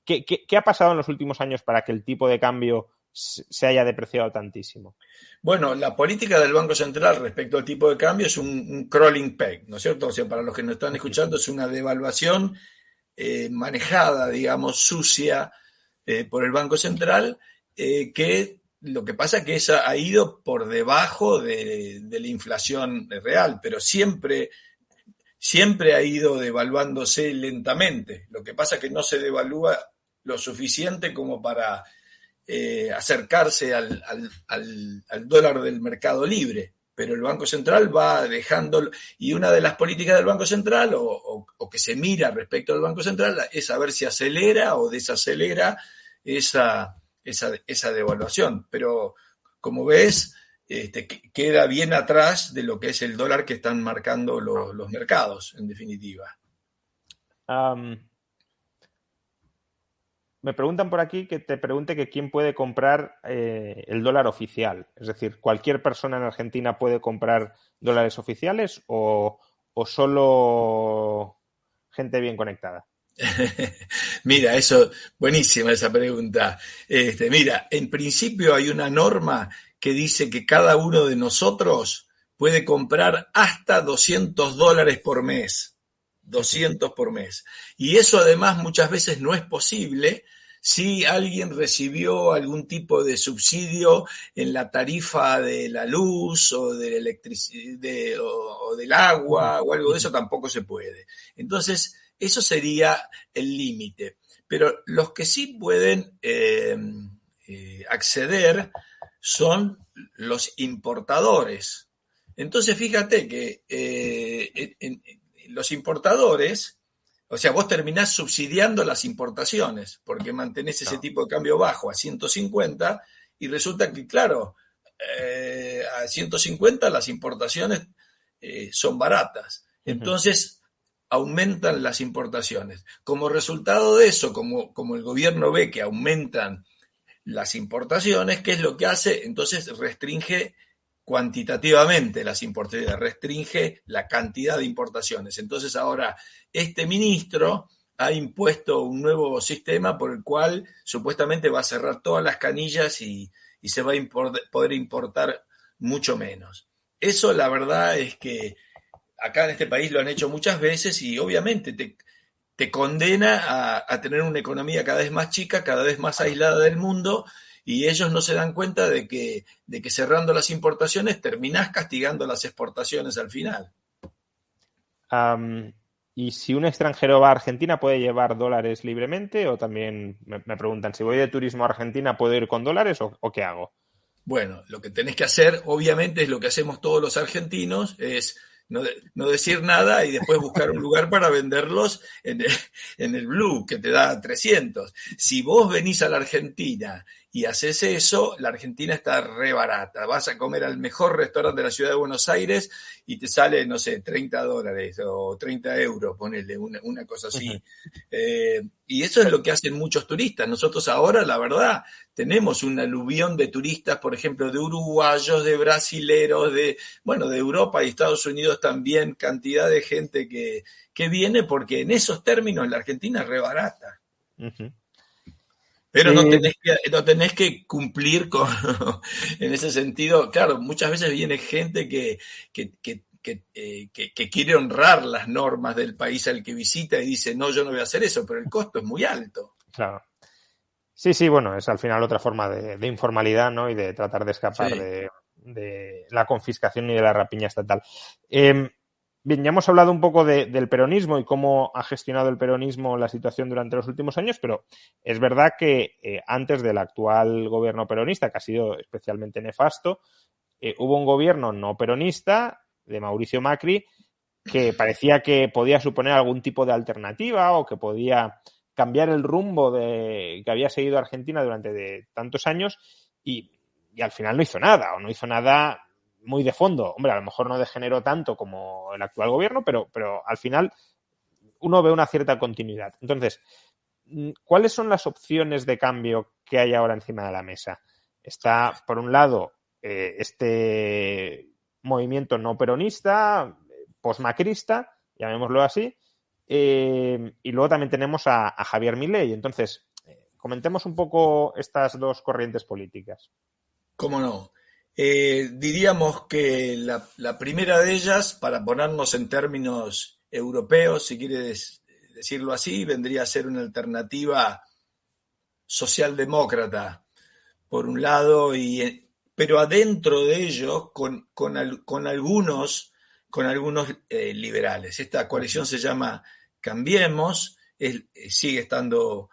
¿qué ha pasado en los últimos años para que el tipo de cambio se haya depreciado tantísimo? Bueno, la política del Banco Central respecto al tipo de cambio es un crawling peg, ¿no es cierto? O sea, para los que nos están escuchando, es una devaluación manejada, digamos, sucia por el Banco Central, que lo que pasa es que esa ha ido por debajo de la inflación real, pero siempre ha ido devaluándose lentamente. Lo que pasa es que no se devalúa lo suficiente como para acercarse al dólar del mercado libre, pero el Banco Central va dejando, y una de las políticas del Banco Central, o que se mira respecto al Banco Central, es saber si acelera o desacelera esa devaluación. Pero como ves, queda bien atrás de lo que es el dólar que están marcando los mercados, en definitiva. Me preguntan por aquí que te pregunte que quién puede comprar el dólar oficial. Es decir, ¿cualquier persona en Argentina puede comprar dólares oficiales o solo gente bien conectada? Mira, eso, buenísima esa pregunta. Mira, en principio hay una norma que dice que cada uno de nosotros puede comprar hasta $200 por mes. 200 por mes. Y eso además muchas veces no es posible si alguien recibió algún tipo de subsidio en la tarifa de la luz o de la electricidad o del agua o algo de eso, tampoco se puede. Entonces, eso sería el límite. Pero los que sí pueden acceder son los importadores. Entonces, fíjate que los importadores, o sea, vos terminás subsidiando las importaciones porque mantenés ese tipo de cambio bajo a 150 y resulta que, claro, a 150 las importaciones son baratas. Entonces, aumentan las importaciones. Como resultado de eso, como el gobierno ve que aumentan las importaciones, ¿qué es lo que hace? Entonces restringe cuantitativamente las importaciones, restringe la cantidad de importaciones. Entonces ahora este ministro ha impuesto un nuevo sistema por el cual supuestamente va a cerrar todas las canillas y se va a poder importar mucho menos. Eso la verdad es que acá en este país lo han hecho muchas veces y obviamente te condena a tener una economía cada vez más chica, cada vez más aislada del mundo, y ellos no se dan cuenta de que cerrando las importaciones terminás castigando las exportaciones al final. ¿Y si un extranjero va a Argentina puede llevar dólares libremente? O también me preguntan, si voy de turismo a Argentina, ¿puedo ir con dólares o qué hago? Bueno, lo que tenés que hacer, obviamente, es lo que hacemos todos los argentinos, es no decir nada y después buscar un lugar para venderlos en el Blue, que te da 300. Si vos venís a la Argentina y haces eso, la Argentina está re barata. Vas a comer al mejor restaurante de la ciudad de Buenos Aires y te sale, no sé, $30 o 30 euros, ponele, una cosa así. Y eso es lo que hacen muchos turistas. Nosotros ahora, la verdad, tenemos un aluvión de turistas, por ejemplo, de uruguayos, de brasileros, de Europa y Estados Unidos también, cantidad de gente que viene porque en esos términos la Argentina es re barata. Uh-huh. Pero no tenés que cumplir con, en ese sentido. Claro, muchas veces viene gente que quiere honrar las normas del país al que visita y dice, no, yo no voy a hacer eso, pero el costo es muy alto. Claro. Sí, bueno, es al final otra forma de informalidad, ¿no? Y de tratar de escapar de la confiscación y de la rapiña estatal. Bien, ya hemos hablado un poco del peronismo y cómo ha gestionado el peronismo la situación durante los últimos años, pero es verdad que antes del actual gobierno peronista, que ha sido especialmente nefasto, hubo un gobierno no peronista de Mauricio Macri que parecía que podía suponer algún tipo de alternativa o que podía cambiar el rumbo que había seguido Argentina durante tantos años y al final no hizo nada, o no hizo nada muy de fondo. Hombre, a lo mejor no degeneró tanto como el actual gobierno, pero al final uno ve una cierta continuidad. Entonces, ¿cuáles son las opciones de cambio que hay ahora encima de la mesa? Está, por un lado, este movimiento no peronista, posmacrista, llamémoslo así, y luego también tenemos a Javier Milei. Entonces, comentemos un poco estas dos corrientes políticas. ¿Cómo no? Diríamos que la primera de ellas, para ponernos en términos europeos, si quieres decirlo así, vendría a ser una alternativa socialdemócrata, por un lado, pero adentro de ello con algunos liberales. Esta coalición se llama Cambiemos, sigue estando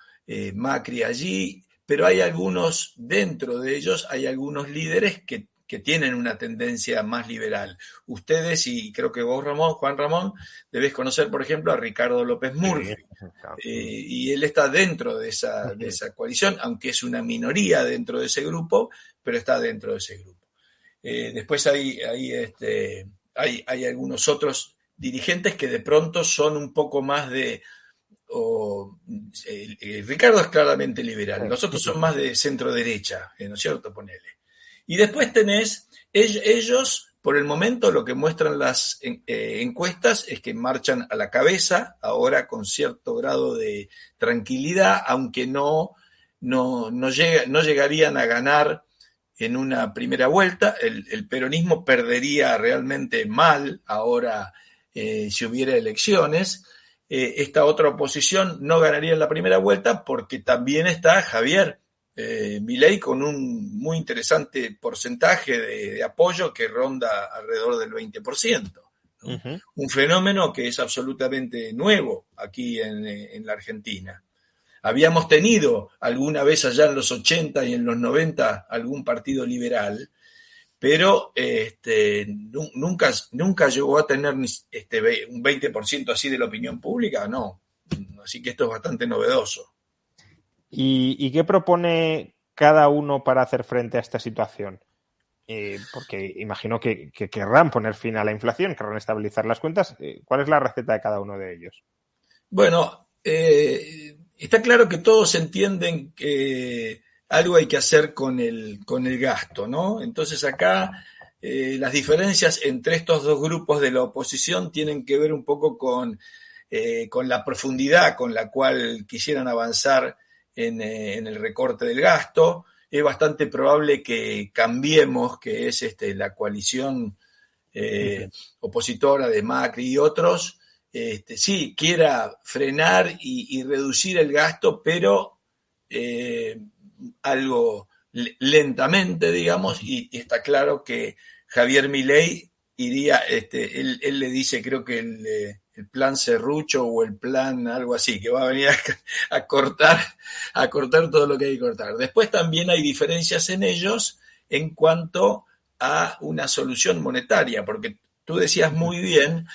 Macri allí, pero hay algunos, dentro de ellos, hay algunos líderes que tienen una tendencia más liberal. Ustedes, y creo que vos, Juan Ramón, debés conocer, por ejemplo, a Ricardo López Murphy. Y él está dentro de esa coalición, aunque es una minoría dentro de ese grupo, pero está dentro de ese grupo. Después hay algunos otros dirigentes que de pronto son un poco más de Ricardo es claramente liberal, Sí. los otros son más de centro derecha, ¿no es cierto? Ponele. Y después tenés, ellos, por el momento, lo que muestran las encuestas es que marchan a la cabeza, ahora con cierto grado de tranquilidad, aunque no llegarían a ganar en una primera vuelta. El peronismo perdería realmente mal ahora si hubiera elecciones. Esta otra oposición no ganaría en la primera vuelta porque también está Javier Milei con un muy interesante porcentaje de apoyo que ronda alrededor del 20%, ¿no? Ujú. Un fenómeno que es absolutamente nuevo aquí en la Argentina. Habíamos tenido alguna vez allá en los 80 y en los 90 algún partido liberal, pero nunca llegó a tener un 20% así de la opinión pública, no. Así que esto es bastante novedoso. ¿Y qué propone cada uno para hacer frente a esta situación? Porque imagino que querrán poner fin a la inflación, querrán estabilizar las cuentas. ¿Cuál es la receta de cada uno de ellos? Bueno, está claro que todos entienden que algo hay que hacer con el gasto, ¿no? Entonces acá las diferencias entre estos dos grupos de la oposición tienen que ver un poco con la profundidad con la cual quisieran avanzar en el recorte del gasto. Es bastante probable que Cambiemos, que es la coalición Uh-huh. opositora de Macri y otros, sí, quiera frenar y reducir el gasto, pero eh, algo lentamente, digamos, y está claro que Javier Milei iría, él le dice, creo que el plan Serrucho o el plan algo así, que va a venir a cortar todo lo que hay que cortar. Después también hay diferencias en ellos en cuanto a una solución monetaria, porque tú decías muy bien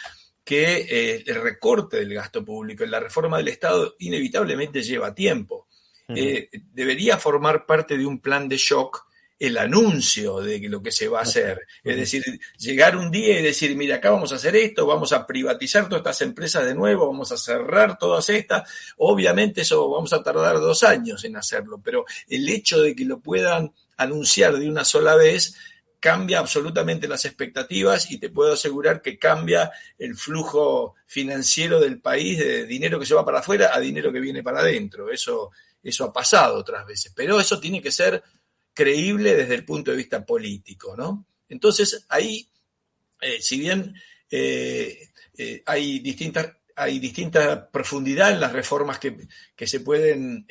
que el recorte del gasto público en la reforma del Estado inevitablemente lleva tiempo. Uh-huh. Debería formar parte de un plan de shock el anuncio de lo que se va a hacer. Es Uh-huh. decir, llegar un día y decir, mira, acá vamos a hacer esto, vamos a privatizar todas estas empresas de nuevo, vamos a cerrar todas estas. Obviamente eso vamos a tardar 2 años en hacerlo, pero el hecho de que lo puedan anunciar de una sola vez cambia absolutamente las expectativas y te puedo asegurar que cambia el flujo financiero del país de dinero que se va para afuera a dinero que viene para adentro. Eso ha pasado otras veces, pero eso tiene que ser creíble desde el punto de vista político, ¿no? Entonces, ahí, si bien hay distinta profundidad en las reformas que se pueden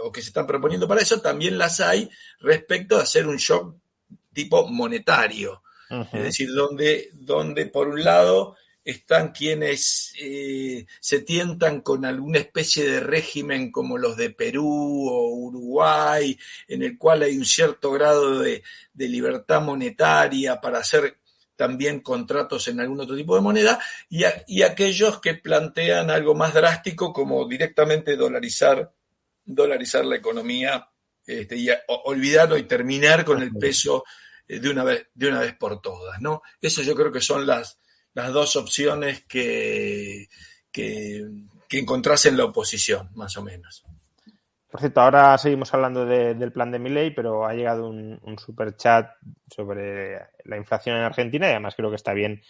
o que se están proponiendo para eso, también las hay respecto a hacer un shock tipo monetario. Es Uh-huh. decir, donde por un lado están quienes se tientan con alguna especie de régimen como los de Perú o Uruguay, en el cual hay un cierto grado de libertad monetaria para hacer también contratos en algún otro tipo de moneda, y aquellos que plantean algo más drástico como directamente dolarizar la economía y olvidarlo y terminar con el Uh-huh. peso de una vez por todas, ¿no? Eso yo creo que son las dos opciones que encontrás en la oposición, más o menos. Por cierto, ahora seguimos hablando del plan de Milei, pero ha llegado un super chat sobre la inflación en Argentina y además creo que está bien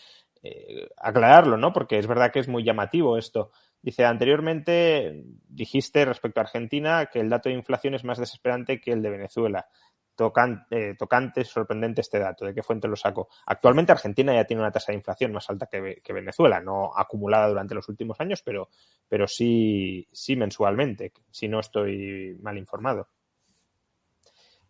aclararlo, ¿no? Porque es verdad que es muy llamativo esto. Dice, anteriormente dijiste respecto a Argentina que el dato de inflación es más desesperante que el de Venezuela. Tocante, sorprendente este dato. ¿De qué fuente lo saco? Actualmente Argentina ya tiene una tasa de inflación más alta que Venezuela, no acumulada durante los últimos años, pero sí mensualmente, si no estoy mal informado.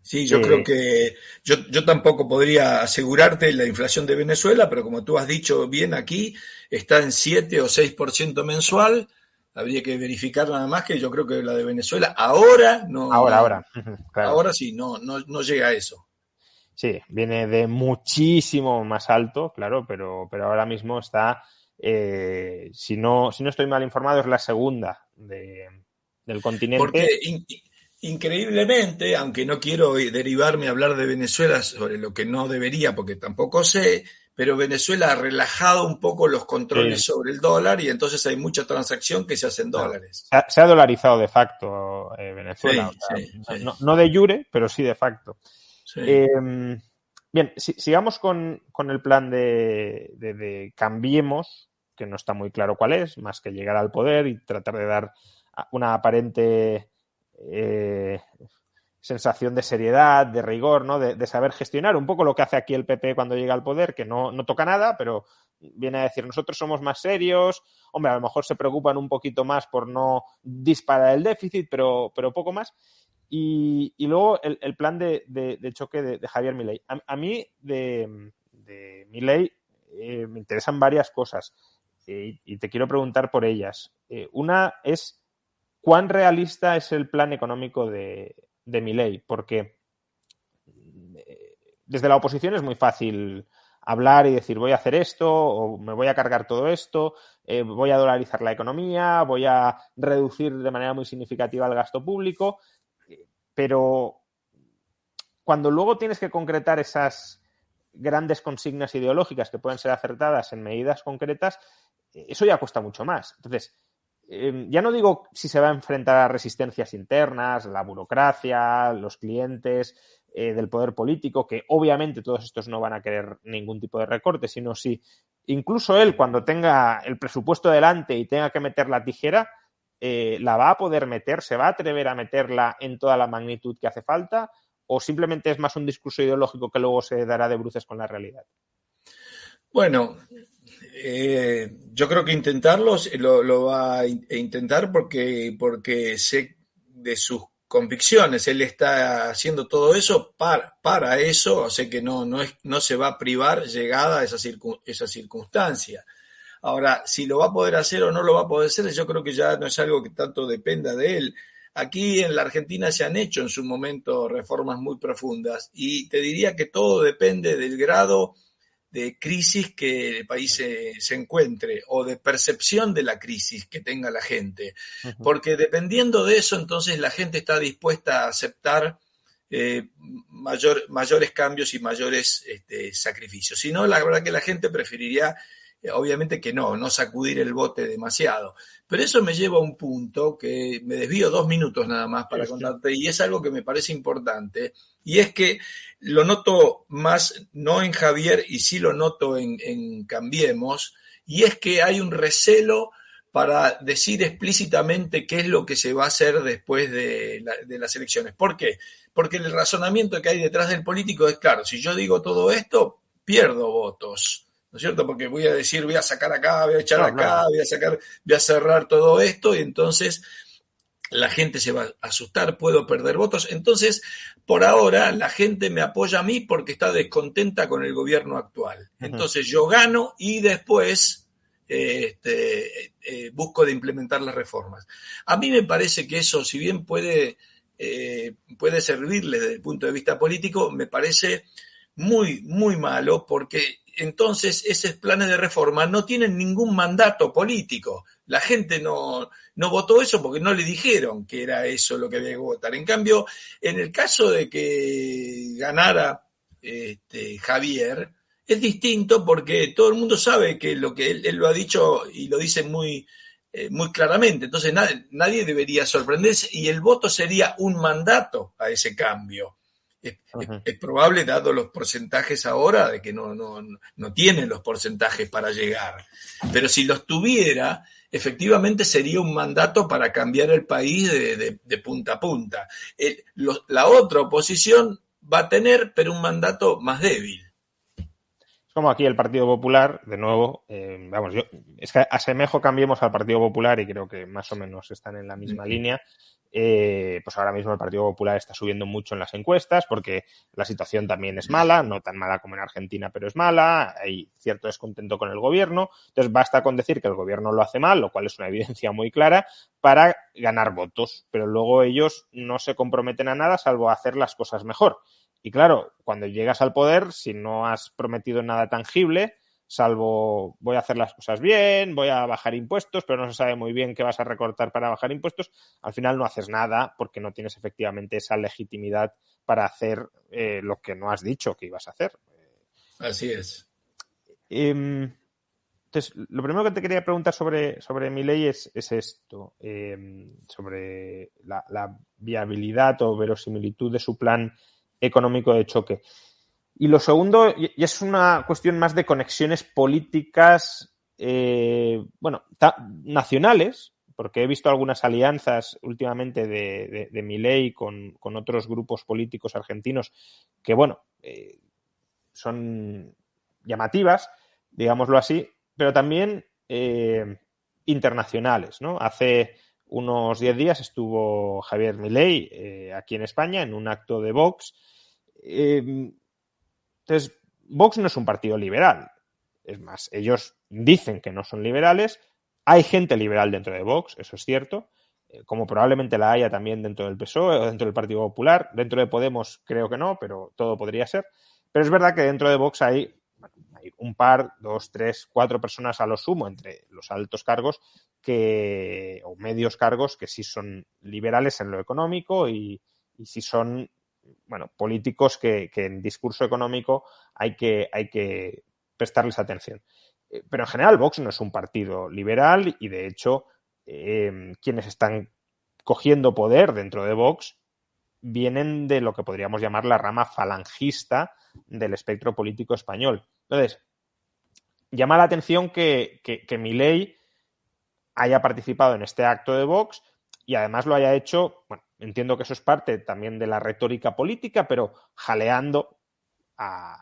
Sí, yo creo Eh, que yo tampoco podría asegurarte la inflación de Venezuela, pero como tú has dicho bien aquí, está en 7 o 6% mensual. Habría que verificar nada más, que yo creo que la de Venezuela ahora ahora, claro. ahora sí, no llega a eso. Sí, viene de muchísimo más alto, claro, pero ahora mismo está, si no estoy mal informado, es la segunda del Porque continente. increíblemente, aunque no quiero derivarme a hablar de Venezuela sobre lo que no debería, porque tampoco sé, pero Venezuela ha relajado un poco los Sí, controles sobre el dólar y entonces hay mucha transacción que se hace en claro. dólares. Se ha dolarizado de facto Venezuela, o Sí, sea, sí, sí, no de jure, pero sí de facto. sí. Eh, Bien, sigamos con el plan de Cambiemos, que no está muy claro cuál es, más que llegar al poder y tratar de dar una aparente eh, sensación de seriedad, de rigor, ¿no? De saber gestionar un poco lo que hace aquí el PP cuando llega al poder, que no toca nada, pero viene a decir, nosotros somos más serios, hombre, a lo mejor se preocupan un poquito más por no disparar el déficit, pero poco más. Y luego el plan de choque de Javier Milei. A mí de Milei me interesan varias cosas y te quiero preguntar por ellas. Una es, ¿cuán realista es el plan económico de Milei? Porque desde la oposición es muy fácil hablar y decir voy a hacer esto o me voy a cargar todo esto, voy a dolarizar la economía, voy a reducir de manera muy significativa el gasto público, pero cuando luego tienes que concretar esas grandes consignas ideológicas que pueden ser acertadas en medidas concretas, eso ya cuesta mucho más. Entonces, ya no digo si se va a enfrentar a resistencias internas, la burocracia, los clientes del poder político, que obviamente todos estos no van a querer ningún tipo de recorte, sino si incluso él, cuando tenga el presupuesto delante y tenga que meter la tijera, la va a poder meter, se va a atrever a meterla en toda la magnitud que hace falta, o simplemente es más un discurso ideológico que luego se dará de bruces con la realidad. Bueno, yo creo que intentarlo lo va a intentar porque sé de sus convicciones. Él está haciendo todo eso para eso, o sea que no se va a privar llegada a esa circunstancia. Ahora, si lo va a poder hacer o no lo va a poder hacer, yo creo que ya no es algo que tanto dependa de él. Aquí en la Argentina se han hecho en su momento reformas muy profundas y te diría que todo depende del grado de crisis que el país se encuentre o de percepción de la crisis que tenga la gente. Uh-huh. Porque dependiendo de eso, entonces la gente está dispuesta a aceptar mayores cambios y mayores sacrificios. Si no, la verdad que la gente preferiría, obviamente que no sacudir el bote demasiado. Pero eso me lleva a un punto que me desvío 2 minutos nada más Sí, para sí. contarte, y es algo que me parece importante, y es que lo noto más, no en Javier, y sí lo noto en Cambiemos, y es que hay un recelo para decir explícitamente qué es lo que se va a hacer después de las elecciones. ¿Por qué? Porque el razonamiento que hay detrás del político es claro, si yo digo todo esto, pierdo votos, ¿no es cierto? Porque voy a decir, voy a sacar acá, voy a echar No, acá, claro. voy a cerrar todo esto, y entonces la gente se va a asustar, puedo perder votos. Entonces, por ahora, la gente me apoya a mí porque está descontenta con el gobierno actual. Uh-huh. Entonces, yo gano y después busco de implementar las reformas. A mí me parece que eso, si bien puede servirle desde el punto de vista político, me parece muy, muy malo porque entonces esos planes de reforma no tienen ningún mandato político. La gente no votó eso porque no le dijeron que era eso lo que había que votar. En cambio, en el caso de que ganara Javier, es distinto porque todo el mundo sabe que lo que él lo ha dicho y lo dice muy claramente. Entonces nadie debería sorprenderse y el voto sería un mandato a ese cambio. Uh-huh. Es probable, dado los porcentajes ahora, de que no tienen los porcentajes para llegar. Pero si los tuviera, efectivamente sería un mandato para cambiar el país de punta a punta. La otra oposición va a tener, pero un mandato más débil. Es como aquí el Partido Popular, de nuevo, vamos, yo es que asemejo Cambiemos al Partido Popular y creo que más o menos están en la misma línea. Pues ahora mismo el Partido Popular está subiendo mucho en las encuestas porque la situación también es mala, no tan mala como en Argentina, pero es mala, hay cierto descontento con el gobierno, entonces basta con decir que el gobierno lo hace mal, lo cual es una evidencia muy clara, para ganar votos, pero luego ellos no se comprometen a nada salvo a hacer las cosas mejor. Y claro, cuando llegas al poder, si no has prometido nada tangible, salvo voy a hacer las cosas bien, voy a bajar impuestos, pero no se sabe muy bien qué vas a recortar para bajar impuestos, al final no haces nada porque no tienes efectivamente esa legitimidad para hacer lo que no has dicho que ibas a hacer. Así es. Entonces, lo primero que te quería preguntar sobre Milei es esto, sobre la viabilidad o verosimilitud de su plan económico de choque. Y lo segundo, y es una cuestión más de conexiones políticas, nacionales, porque he visto algunas alianzas últimamente de Milei con otros grupos políticos argentinos que, son llamativas, digámoslo así, pero también internacionales, ¿no? Hace unos 10 días estuvo Javier Milei aquí en España en un acto de Vox. Entonces, Vox no es un partido liberal. Es más, ellos dicen que no son liberales. Hay gente liberal dentro de Vox, eso es cierto, como probablemente la haya también dentro del PSOE o dentro del Partido Popular. Dentro de Podemos creo que no, pero todo podría ser. Pero es verdad que dentro de Vox hay un par, 2, 3, 4 personas a lo sumo entre los altos cargos o medios cargos que sí son liberales en lo económico y sí son políticos que en discurso económico hay que prestarles atención. Pero en general Vox no es un partido liberal y de hecho quienes están cogiendo poder dentro de Vox vienen de lo que podríamos llamar la rama falangista del espectro político español. Entonces, llama la atención que Milei haya participado en este acto de Vox y además lo haya hecho, entiendo que eso es parte también de la retórica política, pero jaleando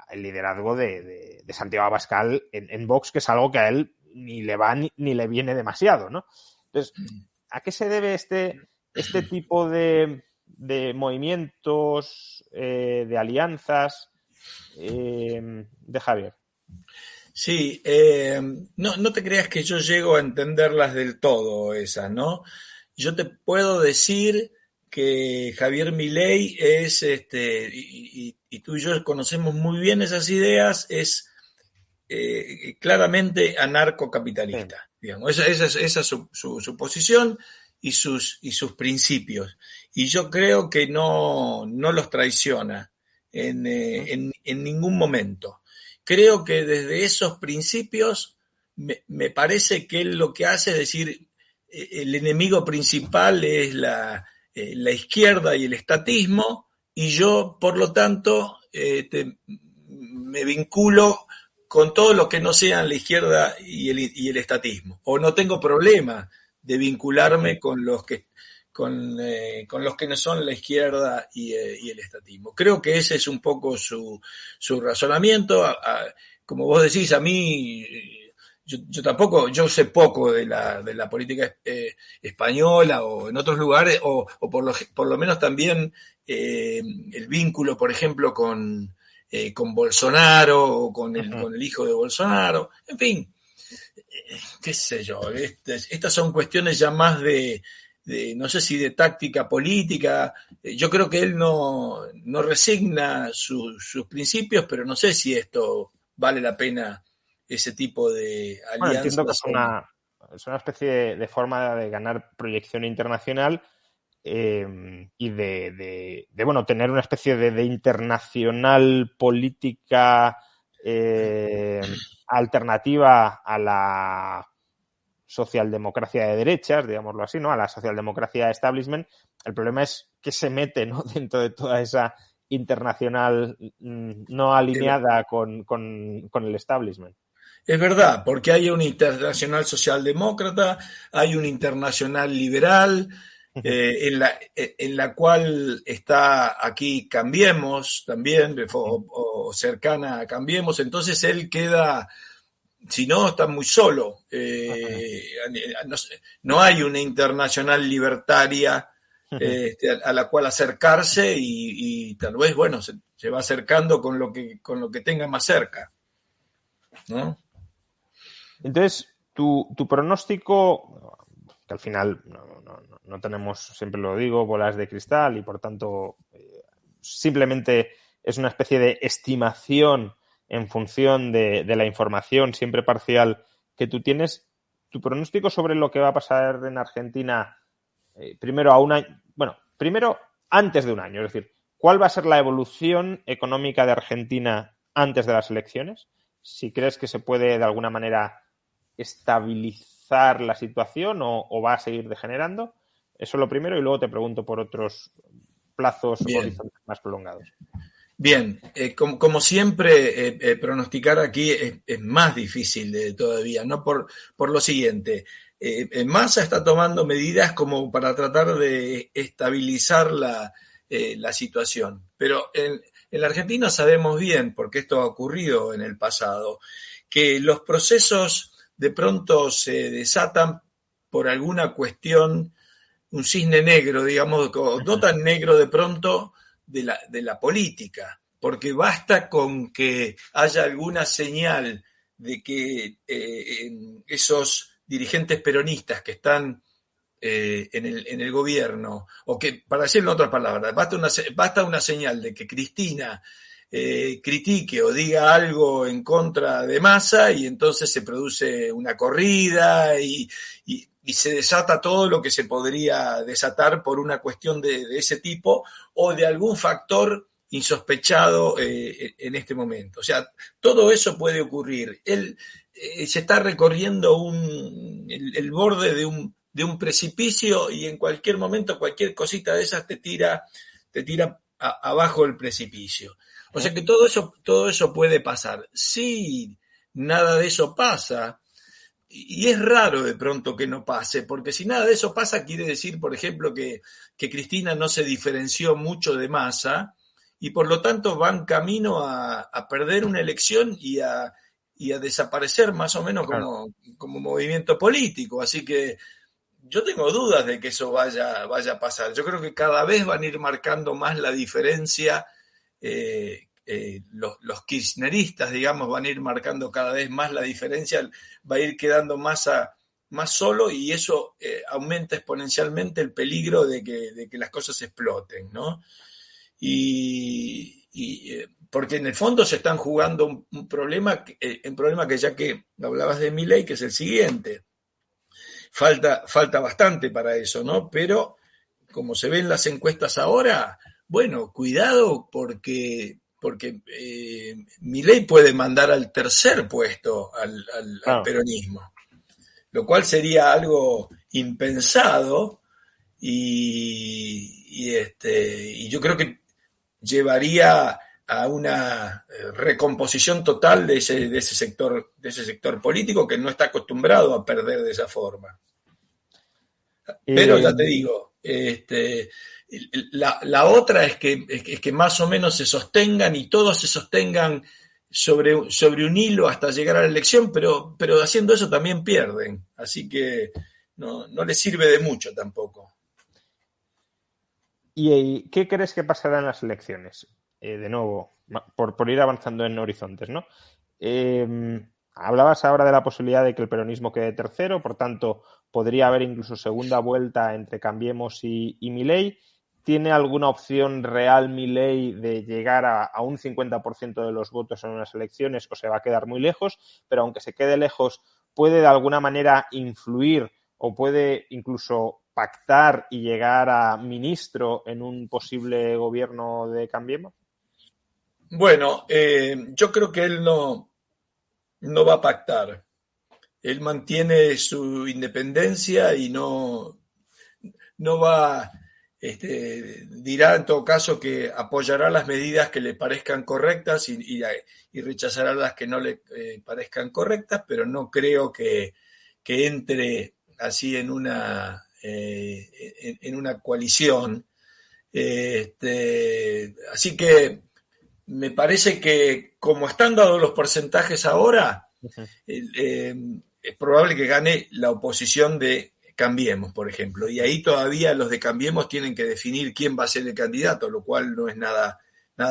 el liderazgo de Santiago Abascal en Vox, que es algo que a él ni le va ni le viene demasiado, ¿no? Entonces, ¿a qué se debe este tipo de movimientos, de alianzas de Javier? Sí, no te creas que yo llego a entenderlas del todo esas, ¿no? Yo te puedo decir que Javier Milei es, y tú y yo conocemos muy bien esas ideas, es claramente Sí. anarcocapitalista, digamos. Esa es su posición y sus principios. Y yo creo que no los traiciona en ningún momento. Creo que desde esos principios me parece que él lo que hace es decir, el enemigo principal es la izquierda y el estatismo, y yo, por lo tanto, me vinculo con todo lo que no sean la izquierda y el estatismo. O no tengo problema de vincularme con los que no son la izquierda y el estatismo. Creo que ese es un poco su razonamiento. Como vos decís, a mí, yo tampoco, yo sé poco de la política española o en otros lugares, o por lo menos también el vínculo, por ejemplo, con Bolsonaro o con el hijo de Bolsonaro. En fin, qué sé yo, estas son cuestiones ya más no sé si de táctica política. Yo creo que él no resigna sus principios, pero no sé si esto vale la pena, ese tipo de Entiendo que alianzas o no. es una especie de forma de ganar proyección internacional y tener una especie de internacional política alternativa a la socialdemocracia de derechas, digámoslo así, ¿no? A la socialdemocracia establishment. El problema es que se mete, ¿no? Dentro de toda esa internacional no alineada con el establishment. Es verdad, porque hay un internacional socialdemócrata, hay un internacional liberal, en la cual está aquí Cambiemos también, o cercana a Cambiemos. Entonces él queda, si no, está muy solo. No hay una internacional libertaria a la cual acercarse, y tal vez, bueno, se va acercando con lo que tenga más cerca, ¿no? Entonces, tu pronóstico, que al final no tenemos, siempre lo digo, bolas de cristal y por tanto simplemente es una especie de estimación en función de la información siempre parcial que tú tienes, tu pronóstico sobre lo que va a pasar en Argentina primero antes de un año, es decir, ¿cuál va a ser la evolución económica de Argentina antes de las elecciones? Si crees que se puede de alguna manera estabilizar la situación o va a seguir degenerando. Eso es lo primero y luego te pregunto por otros plazos horizontes más prolongados. Bien, como siempre, pronosticar aquí es más difícil todavía, ¿no? Por lo siguiente, Massa está tomando medidas como para tratar de estabilizar la situación, pero en la Argentina sabemos bien, porque esto ha ocurrido en el pasado, que los procesos de pronto se desatan por alguna cuestión, un cisne negro, digamos, no tan negro de pronto, de la política, porque basta con que haya alguna señal de que esos dirigentes peronistas que están en el gobierno, o que, para decirlo en otras palabras, basta una señal de que Cristina critique o diga algo en contra de Massa y entonces se produce una corrida y se desata todo lo que se podría desatar por una cuestión de ese tipo o de algún factor insospechado en este momento. O sea, todo eso puede ocurrir. Él se está recorriendo el borde de un precipicio y en cualquier momento cualquier cosita de esas te tira abajo del precipicio. O sea que todo eso puede pasar. Si nada de eso pasa, y es raro de pronto que no pase, porque si nada de eso pasa, quiere decir, por ejemplo, que Cristina no se diferenció mucho de Massa y por lo tanto van camino a perder una elección y a desaparecer más o menos como movimiento político. Así que yo tengo dudas de que eso vaya a pasar. Yo creo que cada vez van a ir marcando más la diferencia. Los kirchneristas, digamos, van a ir marcando cada vez más la diferencia, va a ir quedando más solo y eso aumenta exponencialmente el peligro de que las cosas exploten, ¿no? Porque en el fondo se están jugando un problema que ya que hablabas de Milei, que es el siguiente. Falta bastante para eso, ¿no? Pero como se ven las encuestas ahora, bueno, cuidado porque Milei puede mandar al tercer puesto al peronismo, lo cual sería algo impensado y yo creo que llevaría a una recomposición total de ese sector político que no está acostumbrado a perder de esa forma. Pero ya te digo, la otra es que más o menos se sostengan y todos se sostengan sobre un hilo hasta llegar a la elección, pero haciendo eso también pierden. Así que no les sirve de mucho tampoco. ¿Y qué crees que pasará en las elecciones? De nuevo, por ir avanzando en horizontes, ¿no? Hablabas ahora de la posibilidad de que el peronismo quede tercero, por tanto, podría haber incluso segunda vuelta entre Cambiemos y Milei. ¿Tiene alguna opción real Milei de llegar a un 50% de los votos en unas elecciones o se va a quedar muy lejos? Pero aunque se quede lejos, ¿puede de alguna manera influir o puede incluso pactar y llegar a ministro en un posible gobierno de Cambiemos? Bueno, yo creo que él no va a pactar. Él mantiene su independencia y no va, dirá en todo caso que apoyará las medidas que le parezcan correctas y rechazará las que no le parezcan correctas, pero no creo que entre así en una coalición. Así que me parece que como están dados los porcentajes ahora, es probable que gane la oposición de Cambiemos, por ejemplo, y ahí todavía los de Cambiemos tienen que definir quién va a ser el candidato, lo cual no es nada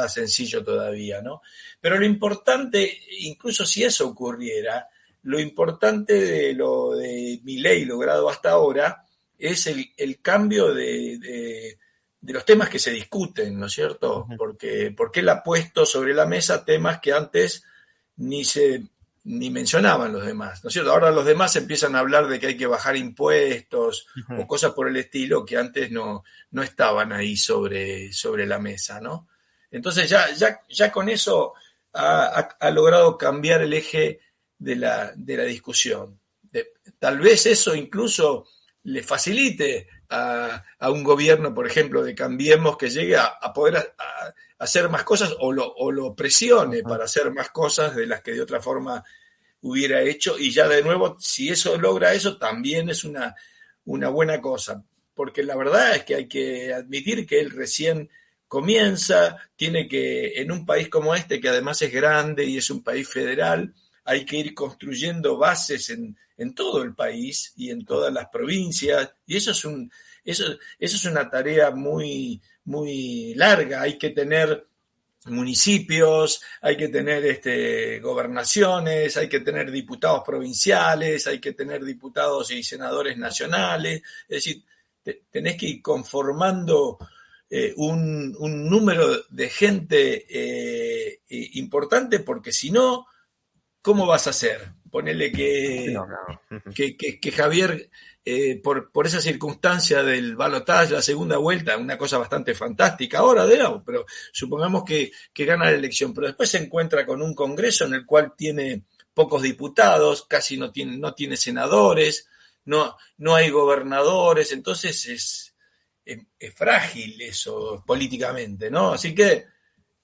sencillo todavía, ¿no? Pero lo importante, incluso si eso ocurriera, lo importante de lo de Milei logrado hasta ahora es el cambio de los temas que se discuten, ¿no es cierto? Porque él ha puesto sobre la mesa temas que antes ni mencionaban los demás, ¿no es cierto? Ahora los demás empiezan a hablar de que hay que bajar impuestos o cosas por el estilo que antes no estaban ahí sobre la mesa, ¿no? Entonces ya con eso ha logrado cambiar el eje de la discusión. Tal vez eso incluso le facilite a un gobierno, por ejemplo, de Cambiemos, que llegue a poder hacer más cosas o lo presione para hacer más cosas de las que de otra forma hubiera hecho. Y ya de nuevo, si eso logra eso, también es una buena cosa. Porque la verdad es que hay que admitir que él recién comienza, tiene que, en un país como este, que además es grande y es un país federal, hay que ir construyendo bases en todo el país y en todas las provincias, y eso es una tarea muy, muy larga. Hay que tener municipios, hay que tener gobernaciones, hay que tener diputados provinciales, hay que tener diputados y senadores nacionales, es decir, tenés que ir conformando un número de gente importante, porque si no, ¿cómo vas a hacer? Ponele que Javier, por esa circunstancia del balotaje, la segunda vuelta, una cosa bastante fantástica ahora, pero supongamos que gana la elección, pero después se encuentra con un Congreso en el cual tiene pocos diputados, casi no tiene senadores, no hay gobernadores, entonces es frágil eso políticamente, ¿no? Así que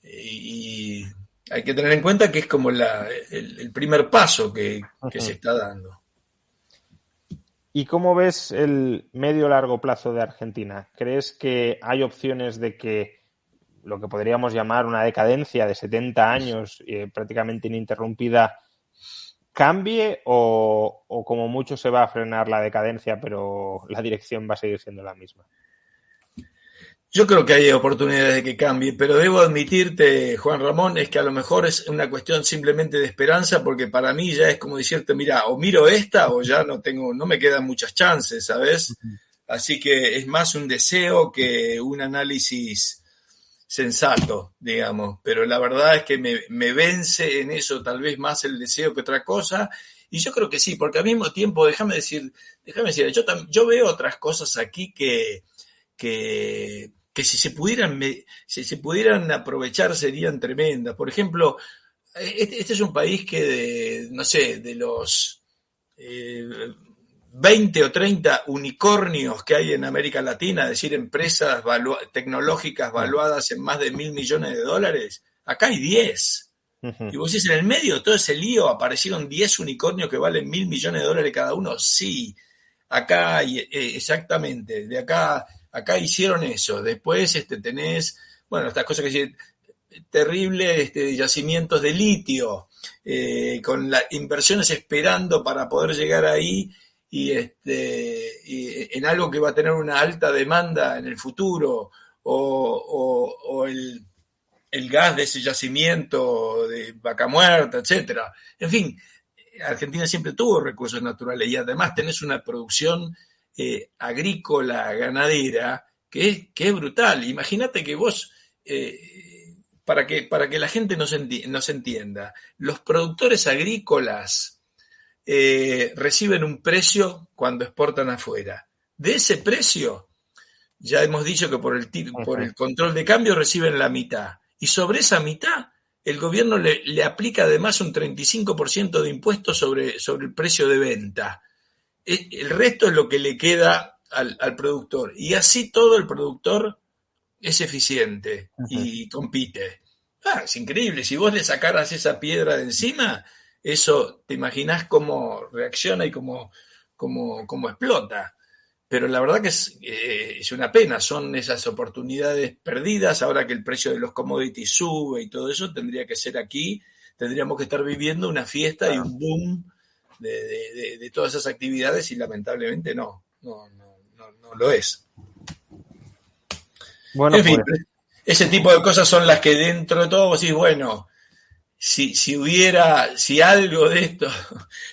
y hay que tener en cuenta que es como el primer paso que se está dando. ¿Y cómo ves el medio-largo plazo de Argentina? ¿Crees que hay opciones de que lo que podríamos llamar una decadencia de 70 años prácticamente ininterrumpida cambie o como mucho se va a frenar la decadencia, pero la dirección va a seguir siendo la misma? Yo creo que hay oportunidades de que cambie, pero debo admitirte, Juan Ramón, es que a lo mejor es una cuestión simplemente de esperanza, porque para mí ya es como decirte, mira, o miro esta o ya no me quedan muchas chances, ¿sabes? Así que es más un deseo que un análisis sensato, digamos, pero la verdad es que me vence en eso tal vez más el deseo que otra cosa, y yo creo que sí, porque al mismo tiempo, déjame decir, yo veo otras cosas aquí que si se pudieran aprovechar serían tremendas. Por ejemplo, este es un país que no sé, de los 20 o 30 unicornios que hay en América Latina, es decir, empresas tecnológicas valuadas en más de $1.000 millones, acá hay 10. Y vos decís, en el medio de todo ese lío aparecieron 10 unicornios que valen $1.000 millones cada uno. Sí, acá hay, exactamente, de acá hicieron eso. Después tenés, bueno, estas cosas que dicen, terribles yacimientos de litio, con las inversiones esperando para poder llegar ahí y en algo que va a tener una alta demanda en el futuro, o el gas de ese yacimiento de Vaca Muerta, etcétera. En fin, Argentina siempre tuvo recursos naturales y además tenés una producción agrícola, ganadera, que es brutal. Imagínate que vos, para que la gente nos entienda, los productores agrícolas reciben un precio cuando exportan afuera. De ese precio, ya hemos dicho que por el control de cambio reciben la mitad. Y sobre esa mitad, el gobierno le aplica además un 35% de impuestos sobre el precio de venta. El resto es lo que le queda al productor. Y así todo el productor es eficiente y compite. Es increíble. Si vos le sacaras esa piedra de encima, eso te imaginás cómo reacciona y cómo explota. Pero la verdad que es una pena, son esas oportunidades perdidas. Ahora que el precio de los commodities sube y todo eso, tendría que ser aquí, tendríamos que estar viviendo una fiesta y un boom de todas esas actividades, y lamentablemente no lo es. Bueno, en fin, pues, ese tipo de cosas son las que dentro de todo vos decís, bueno, si algo de esto,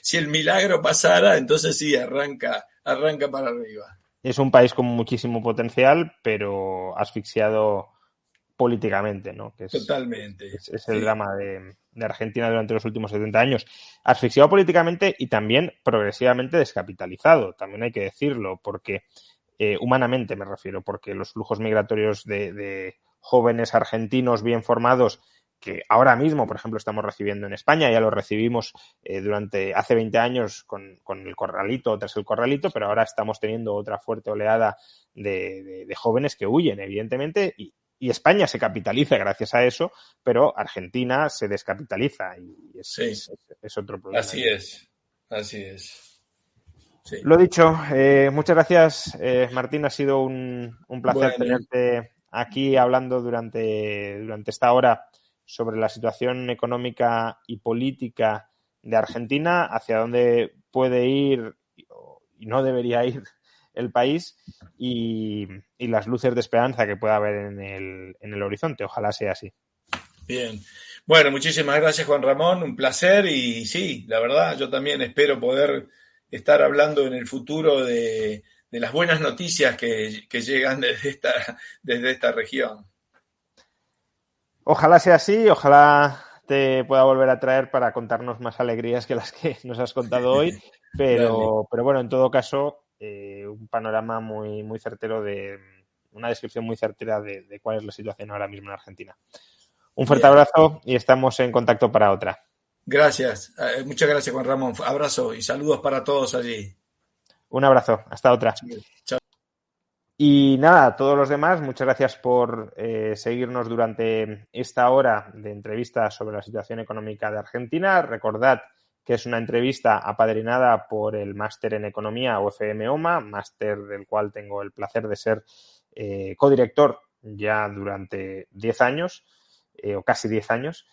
si el milagro pasara, entonces sí, arranca para arriba. es un país con muchísimo potencial, pero asfixiado políticamente, ¿no? Que Totalmente, es el sí. drama de Argentina durante los últimos 70 años. Asfixiado políticamente y también progresivamente descapitalizado, también hay que decirlo, porque humanamente me refiero, porque los flujos migratorios de jóvenes argentinos bien formados que ahora mismo, por ejemplo, estamos recibiendo en España, ya lo recibimos durante hace 20 años con el corralito, tras el corralito, pero ahora estamos teniendo otra fuerte oleada de jóvenes que huyen, evidentemente, y España se capitaliza gracias a eso, pero Argentina se descapitaliza y Sí, es otro problema. así es, así es. Sí. Lo dicho, muchas gracias, Martín. Ha sido un placer Bueno, tenerte aquí hablando durante esta hora sobre la situación económica y política de Argentina, hacia dónde puede ir y no debería ir el país y las luces de esperanza que pueda haber en el horizonte. Ojalá sea así. bien. Bueno, muchísimas gracias, Juan Ramón, un placer y sí, la verdad, yo también espero poder estar hablando en el futuro de las buenas noticias que llegan desde esta región. Ojalá sea así, ojalá te pueda volver a traer para contarnos más alegrías que las que nos has contado hoy, Dale. pero bueno, en todo caso, un panorama muy certero una descripción muy certera de cuál es la situación ahora mismo en Argentina. Un fuerte Bien. abrazo y estamos en contacto para otra. Gracias. Muchas gracias, Juan Ramón. Abrazo y saludos para todos allí. Un abrazo, hasta otra. Chao. Y nada, a todos los demás, muchas gracias por seguirnos durante esta hora de entrevista sobre la situación económica de Argentina. Recordad que es una entrevista apadrinada por el Máster en Economía UFM OMA, máster del cual tengo el placer de ser codirector ya durante 10 años, o casi 10 años,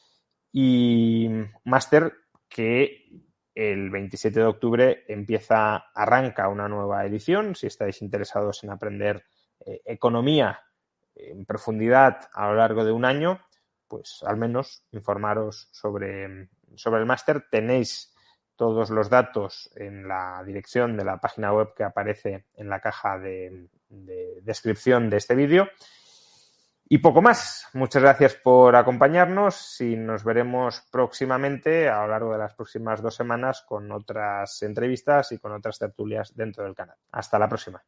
y máster que el 27 de octubre arranca una nueva edición. Si estáis interesados en aprender economía en profundidad a lo largo de un año, pues al menos informaros sobre el máster. Tenéis todos los datos en la dirección de la página web que aparece en la caja de descripción de este vídeo. Y poco más. Muchas gracias por acompañarnos y nos veremos próximamente a lo largo de las próximas 2 semanas con otras entrevistas y con otras tertulias dentro del canal. Hasta la próxima.